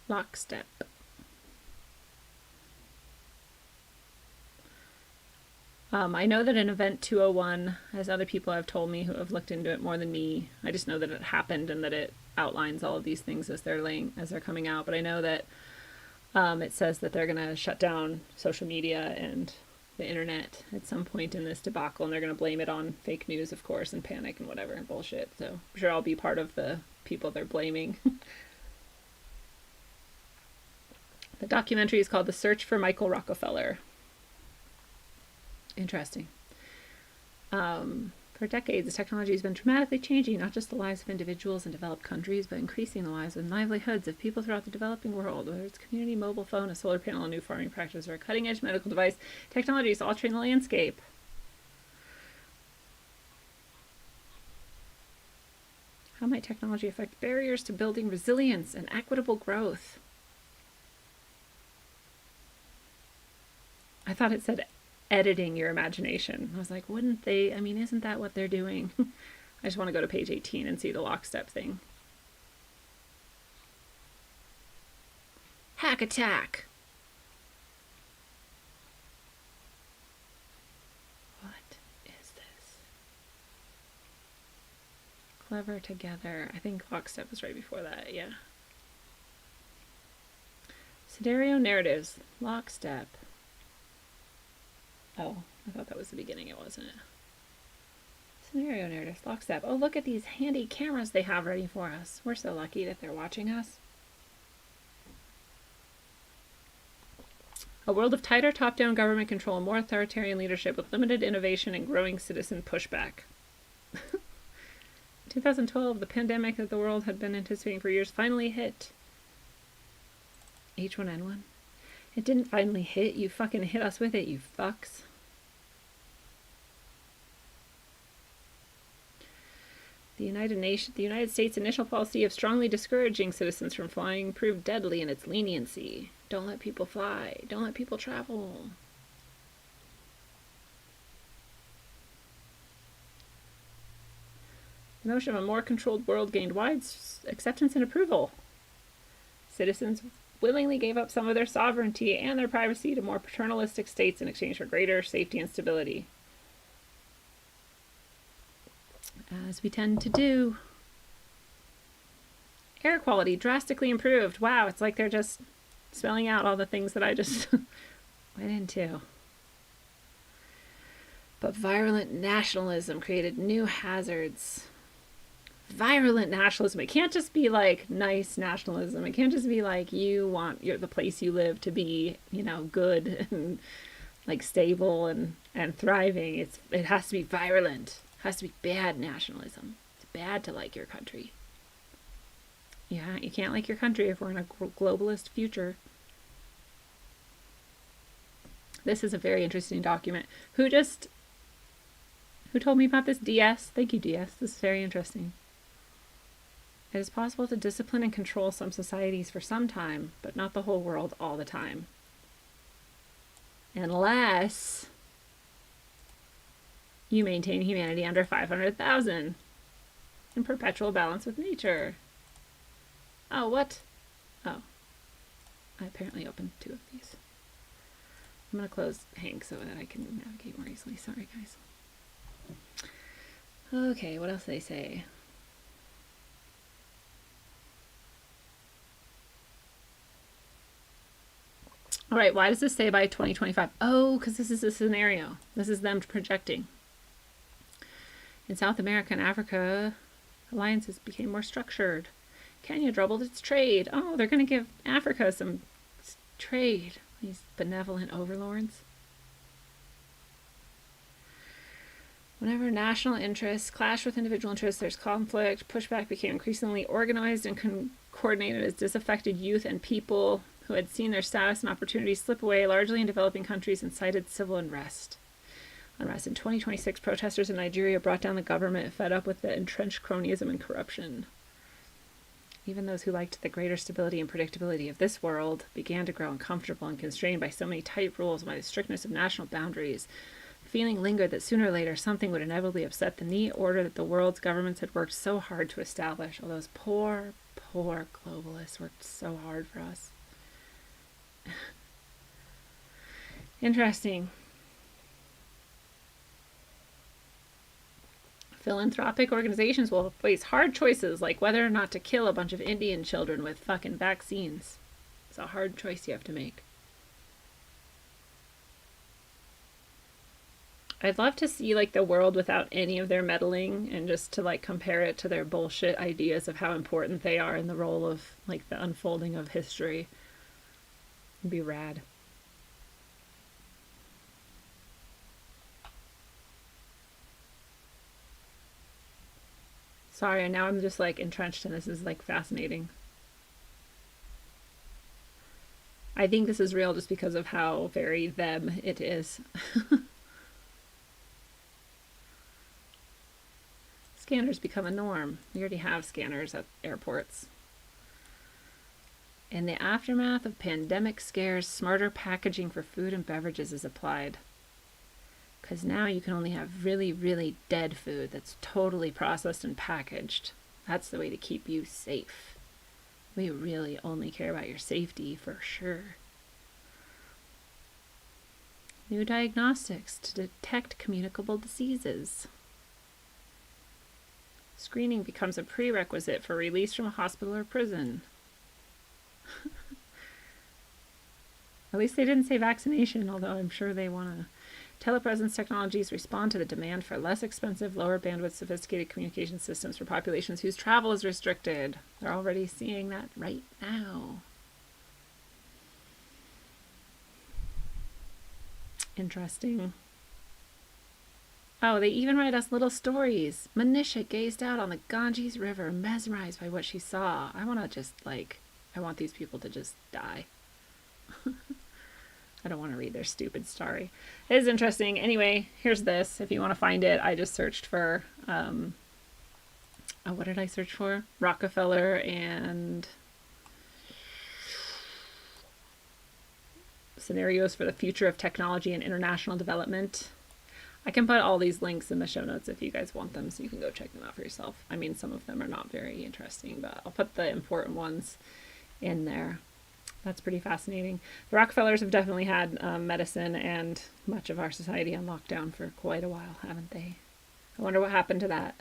Lockstep. I know that in Event 201, as other people have told me who have looked into it more than me, I just know that it happened and that it outlines all of these things as they're coming out. But I know that it says that they're going to shut down social media and the internet at some point in this debacle, and they're going to blame it on fake news, of course, and panic and whatever and bullshit. So I'm sure I'll be part of the people they're blaming. The documentary is called The Search for Michael Rockefeller. Interesting. For decades, technology has been dramatically changing not just the lives of individuals in developed countries, but increasing the lives and livelihoods of people throughout the developing world. Whether it's a community mobile phone, a solar panel, a new farming practice, or a cutting-edge medical device, technology is altering the landscape. How might technology affect barriers to building resilience and equitable growth? I thought it said editing your imagination. I was like, wouldn't they? I mean, isn't that what they're doing? I just want to go to page 18 and see the lockstep thing. Hack attack. What is this? Clever together. I think lockstep was right before that, yeah. Scenario narratives. Lockstep. Oh, I thought that was the beginning. It wasn't. Scenario narratives. Lockstep. Oh, look at these handy cameras they have ready for us. We're so lucky that they're watching us. A world of tighter top-down government control and more authoritarian leadership with limited innovation and growing citizen pushback. 2012, the pandemic that the world had been anticipating for years finally hit. H1N1. It didn't finally hit. You fucking hit us with it, you fucks. The United States' initial policy of strongly discouraging citizens from flying proved deadly in its leniency. Don't let people fly. Don't let people travel. The notion of a more controlled world gained wide acceptance and approval. Citizens willingly gave up some of their sovereignty and their privacy to more paternalistic states in exchange for greater safety and stability. As we tend to do. Air quality drastically improved. Wow, it's like they're just spelling out all the things that I just went into. But virulent nationalism created new hazards. Virulent nationalism. It can't just be like nice nationalism. It can't just be like you want the place you live to be, you know, good and like stable and thriving. It has to be virulent. It has to be bad nationalism. It's bad to like your country. Yeah, you can't like your country if we're in a globalist future. This is a very interesting document. Who told me about this? DS? Thank you, DS. This is very interesting. It is possible to discipline and control some societies for some time, but not the whole world all the time. Unless you maintain humanity under 500,000 in perpetual balance with nature. Oh, what? Oh. I apparently opened 2 of these. I'm going to close Hank so that I can navigate more easily. Sorry, guys. Okay, what else do they say? All right, why does this say by 2025? Oh, because this is a scenario. This is them projecting. In South America and Africa, alliances became more structured. Kenya doubled its trade. Oh, they're going to give Africa some trade. These benevolent overlords. Whenever national interests clash with individual interests, there's conflict. Pushback became increasingly organized and coordinated as disaffected youth and people who had seen their status and opportunities slip away, largely in developing countries, incited civil unrest. In 2026, protesters in Nigeria brought down the government, fed up with the entrenched cronyism and corruption. Even those who liked the greater stability and predictability of this world began to grow uncomfortable and constrained by so many tight rules and by the strictness of national boundaries. The feeling lingered that sooner or later something would inevitably upset the neat order that the world's governments had worked so hard to establish. All those poor, poor globalists worked so hard for us. Interesting. Philanthropic organizations will face hard choices like whether or not to kill a bunch of Indian children with fucking vaccines. It's a hard choice you have to make. I'd love to see like the world without any of their meddling and just to like compare it to their bullshit ideas of how important they are in the role of like the unfolding of history. It'd be rad. Sorry, and now I'm just like entrenched and this is like fascinating. I think this is real just because of how very them it is. Scanners become a norm. We already have scanners at airports. In the aftermath of pandemic scares, smarter packaging for food and beverages is applied. Because now you can only have really, really dead food that's totally processed and packaged. That's the way to keep you safe. We really only care about your safety for sure. New diagnostics to detect communicable diseases. Screening becomes a prerequisite for release from a hospital or prison. At least they didn't say vaccination, although I'm sure they want to. Telepresence technologies respond to the demand for less expensive, lower bandwidth, sophisticated communication systems for populations whose travel is restricted. They're already seeing that right now. Interesting. Oh, they even write us little stories. Manisha gazed out on the Ganges River, mesmerized by what she saw. I want to just, I want these people to just die. I don't want to read their stupid story. It is interesting. Anyway, here's this. If you want to find it, I just searched for, what did I search for? Rockefeller and scenarios for the future of technology and international development. I can put all these links in the show notes if you guys want them, so you can go check them out for yourself. I mean, some of them are not very interesting, but I'll put the important ones in there. That's pretty fascinating. The Rockefellers have definitely had medicine and much of our society on lockdown for quite a while, haven't they? I wonder what happened to that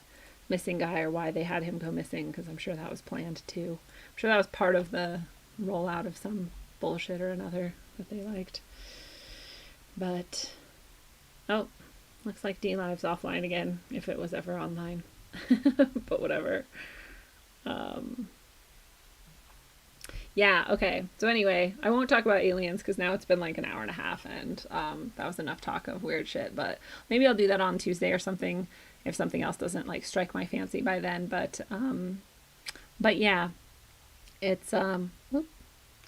missing guy, or why they had him go missing, because I'm sure that was planned too. I'm sure that was part of the rollout of some bullshit or another that they liked. But, oh, looks like DLive's offline again, if it was ever online. But whatever. Yeah, okay. So anyway, I won't talk about aliens because now it's been like an hour and a half, and that was enough talk of weird shit. But maybe I'll do that on Tuesday or something if something else doesn't like strike my fancy by then. But yeah, it's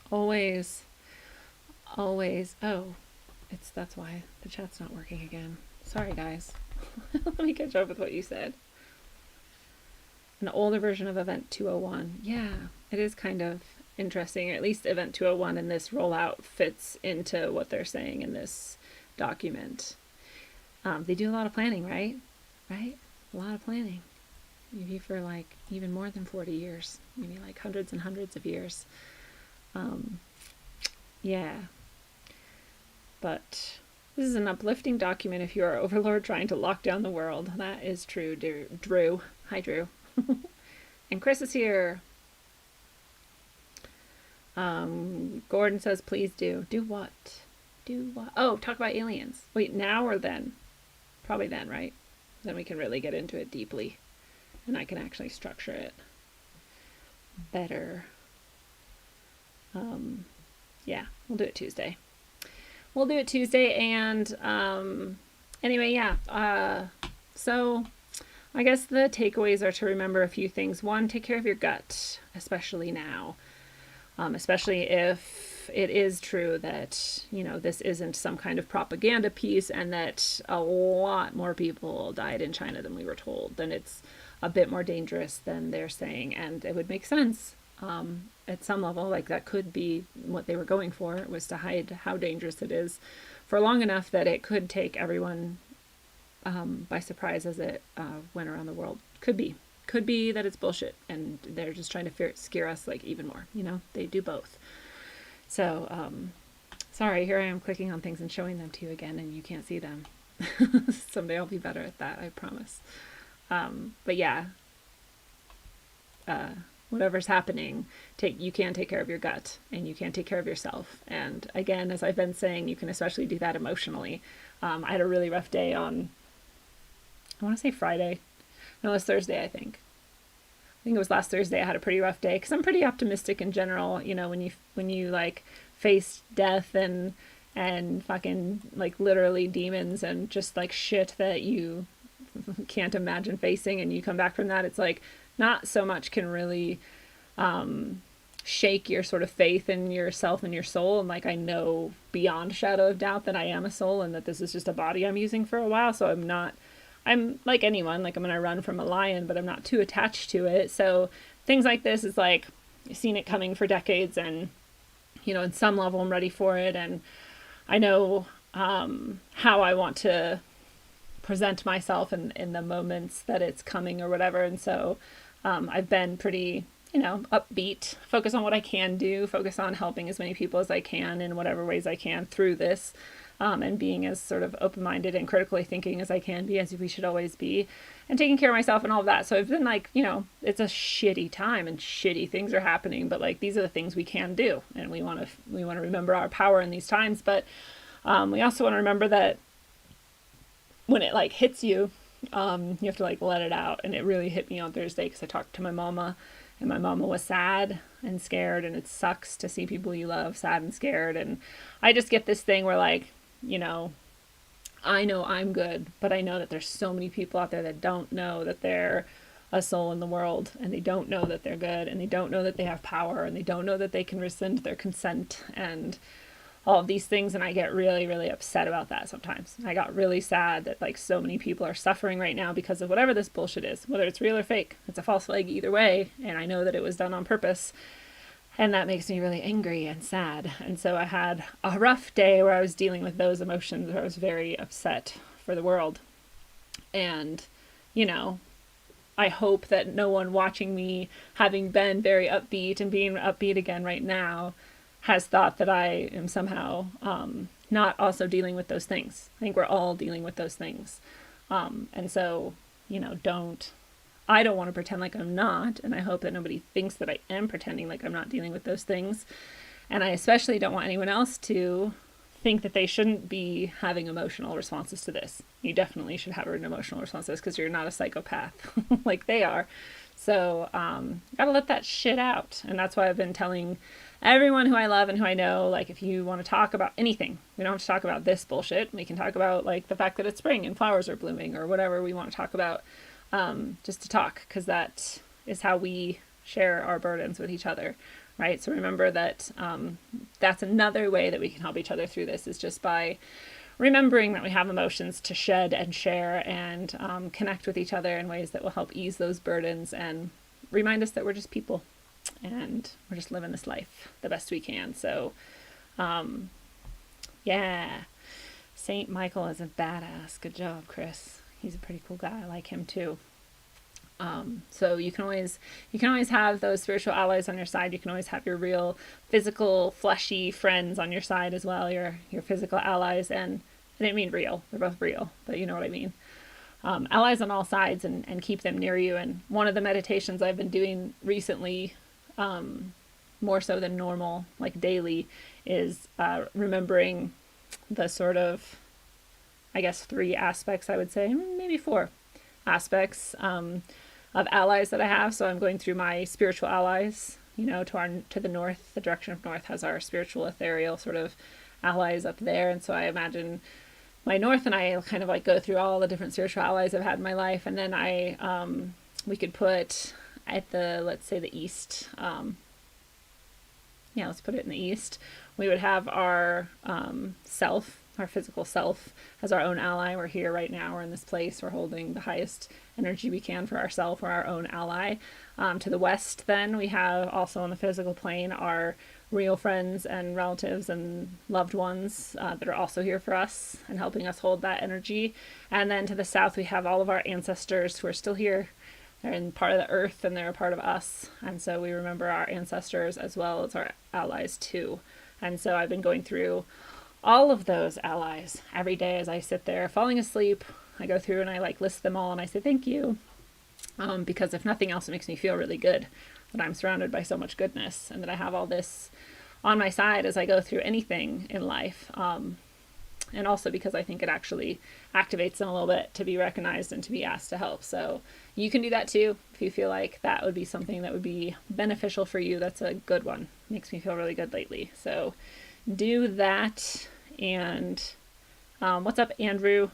always. Oh, that's why the chat's not working again. Sorry, guys. Let me catch up with what you said. An older version of Event 201. Yeah, it is kind of interesting. At least Event 201 in this rollout fits into what they're saying in this document. They do a lot of planning, right? Right? A lot of planning. Maybe for like even more than 40 years. Maybe like hundreds and hundreds of years. Yeah. But this is an uplifting document if you are Overlord trying to lock down the world. That is true, Drew. Hi, Drew. And Chris is here. Gordon says, please do. Do what? Do what? Oh, talk about aliens. Wait, now or then? Probably then, right? Then we can really get into it deeply. And I can actually structure it better. Yeah, we'll do it Tuesday. And anyway, yeah. So I guess the takeaways are to remember a few things. One, take care of your gut, especially now. Especially if it is true that, this isn't some kind of propaganda piece and that a lot more people died in China than we were told. Then it's a bit more dangerous than they're saying. And it would make sense at some level. Like that could be what they were going for, was to hide how dangerous it is for long enough that it could take everyone by surprise as it went around the world. Could be that it's bullshit and they're just trying to scare us like even more. They do both. So sorry, here I am clicking on things and showing them to you again and you can't see them. Someday I'll be better at that, I promise. But yeah, whatever's happening, you can take care of your gut and you can take care of yourself. And again, as I've been saying, you can especially do that emotionally. I had a really rough day on, I want to say Friday. No, it was Thursday, I think. I think it was last Thursday. I had a pretty rough day because I'm pretty optimistic in general. When you like face death and fucking like literally demons and just like shit that you can't imagine facing, and you come back from that, it's like not so much can really shake your sort of faith in yourself and your soul. And like I know beyond a shadow of doubt that I am a soul and that this is just a body I'm using for a while. So I'm like anyone, like I'm going to run from a lion, but I'm not too attached to it. So things like this is like, seen it coming for decades, and, you know, in some level I'm ready for it. And I know how I want to present myself in the moments that it's coming or whatever. And so I've been pretty, you know, upbeat, focus on what I can do, focus on helping as many people as I can in whatever ways I can through this, and being as sort of open-minded and critically thinking as I can be, as we should always be, and taking care of myself and all of that. So I've been like, you know, it's a shitty time and shitty things are happening, but like, these are the things we can do. And we want to remember our power in these times. But we also want to remember that when it like hits you, you have to like let it out. And it really hit me on Thursday because I talked to my mama, and my mama was sad and scared, and it sucks to see people you love sad and scared. And I just get this thing where, like, you know I'm good, but I know that there's so many people out there that don't know that they're a soul in the world, and they don't know that they're good, and they don't know that they have power, and they don't know that they can rescind their consent, and all of these things. And I get really, really upset about that sometimes. I got really sad that like so many people are suffering right now because of whatever this bullshit is, whether it's real or fake. It's a false flag either way, and I know that it was done on purpose. And that makes me really angry and sad. And so I had a rough day where I was dealing with those emotions, where I was very upset for the world. And, you know, I hope that no one watching me, having been very upbeat and being upbeat again right now, has thought that I am somehow not also dealing with those things. I think we're all dealing with those things. And so, you know, I don't want to pretend like I'm not, and I hope that nobody thinks that I am pretending like I'm not dealing with those things. And I especially don't want anyone else to think that they shouldn't be having emotional responses to this. You definitely should have an emotional response to this because you're not a psychopath like they are. So, gotta let that shit out. And that's why I've been telling everyone who I love and who I know, like, if you want to talk about anything, we don't have to talk about this bullshit. We can talk about, like, the fact that it's spring and flowers are blooming or whatever we want to talk about. Just to talk, because that is how we share our burdens with each other, right? So remember that that's another way that we can help each other through this, is just by remembering that we have emotions to shed and share, and connect with each other in ways that will help ease those burdens and remind us that we're just people and we're just living this life the best we can. So yeah, Saint Michael is a badass. Good job, Chris. He's a pretty cool guy. I like him too. So you can always have those spiritual allies on your side. You can always have your real physical, fleshy friends on your side as well. Your physical allies, and I didn't mean real. They're both real, but you know what I mean. Allies on all sides, and keep them near you. And one of the meditations I've been doing recently, more so than normal, like daily, is remembering the sort of, I guess, 3 aspects, I would say, maybe 4 aspects of allies that I have. So I'm going through my spiritual allies, you know, to the north. The direction of north has our spiritual, ethereal sort of allies up there. And so I imagine my north, and I kind of like go through all the different spiritual allies I've had in my life. And then we could put at let's say the east, let's put it in the east. We would have our self, our physical self, as our own ally. We're here right now. We're in this place. We're holding the highest energy we can for ourselves. We're our own ally. To the west, then, we have also on the physical plane our real friends and relatives and loved ones that are also here for us and helping us hold that energy. And then to the south, we have all of our ancestors who are still here. They're in part of the earth, and they're a part of us. And so we remember our ancestors as well as our allies too. And so I've been going through all of those allies every day as I sit there falling asleep. I go through and I like list them all, and I say thank you, because if nothing else, it makes me feel really good that I'm surrounded by so much goodness, and that I have all this on my side as I go through anything in life. And also because I think it actually activates them a little bit to be recognized and to be asked to help. So you can do that too if you feel like that would be something that would be beneficial for you. That's a good one. Makes me feel really good lately. So do that. And what's up, Andrew?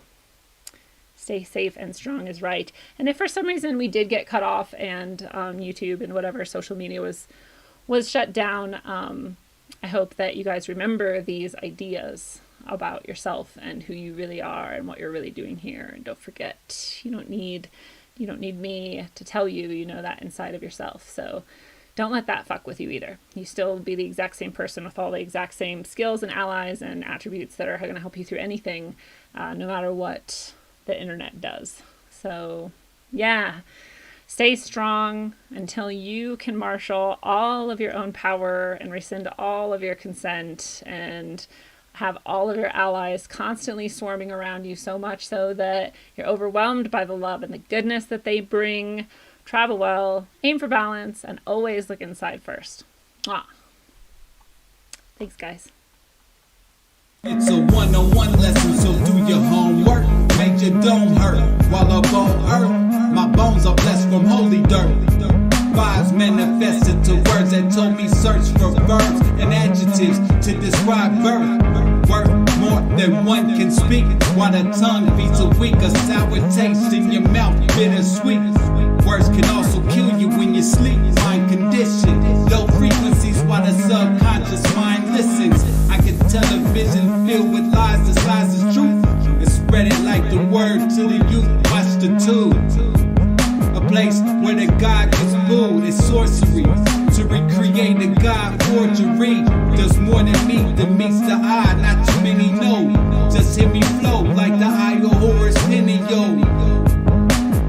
Stay safe and strong is right. And if for some reason we did get cut off and YouTube and whatever social media was shut down, I hope that you guys remember these ideas about yourself and who you really are and what you're really doing here. And don't forget, you don't need me to tell you, you know that inside of yourself. So don't let that fuck with you either. You still be the exact same person with all the exact same skills and allies and attributes that are going to help you through anything, no matter what the internet does. So yeah, stay strong until you can marshal all of your own power and rescind all of your consent and have all of your allies constantly swarming around you, so much so that you're overwhelmed by the love and the goodness that they bring. Travel well, aim for balance, and always look inside first. Thanks, guys. It's a one-on-one lesson, so do your homework. Make your dome hurt while up on earth. My bones are blessed from holy dirt. Vibes manifested to words that told me search for verbs and adjectives to describe birth. Worth more than one can speak, while the tongue beats a weak, a sour taste in your mouth, bittersweet. Words can also kill you when you sleep. Mind condition, low frequencies while the subconscious mind listens. I can tell a vision filled with lies disguised as truth, and spread it like the word to the youth. Watch the tube. A place where the God gets booed is sorcery. To recreate a God forgery does more than meets the eye. Not too many know. Just hear me flow like the eye of Horus Pinio.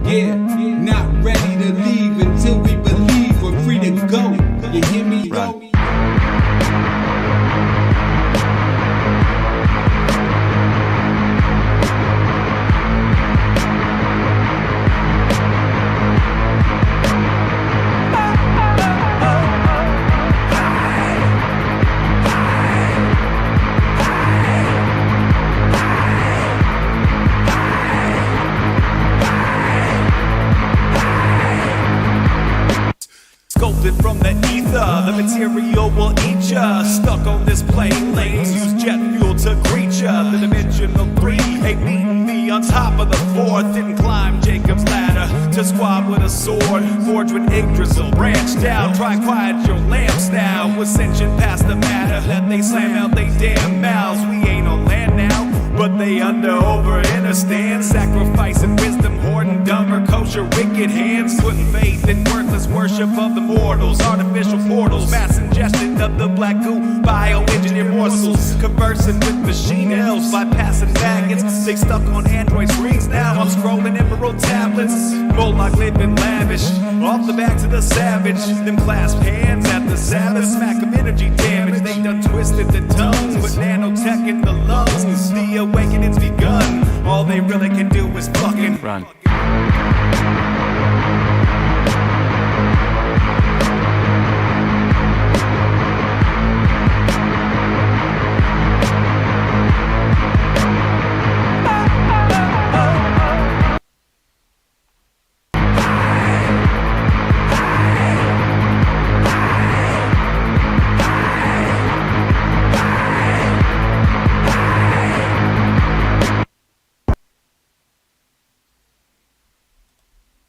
Yeah, not ready to leave until we believe we're free to go. You hear me, yo? Sculpted from the ether, the material will eat ya. Stuck on this plane, lanes use jet fuel to greet ya. The dimensional 3 ain't beating me on top of the 4th. Didn't climb Jacob's ladder to squab with a sword. Forged with ink drizzle, branched out. Try quiet your lamps now. Ascension past the matter that they slam out they damn mouths. We ain't on land now, but they understand. Sacrificing wisdom, hoarding dumber, kosher, wicked hands. Putting faith in worthless worship of the mortals. Artificial portals, mass ingestion of the black goo. Bioengineered morsels, conversing with machine elves. Bypassing baggage, they stuck on Android screens now. I'm scrolling emerald tablets. Moloch living lavish, off the backs of the savage. Them clasped hands at the Sabbath. Smack of energy damage, they done twisted the tongues. With nanotech in the lungs, the awakening's begun. All they really can do is fucking run.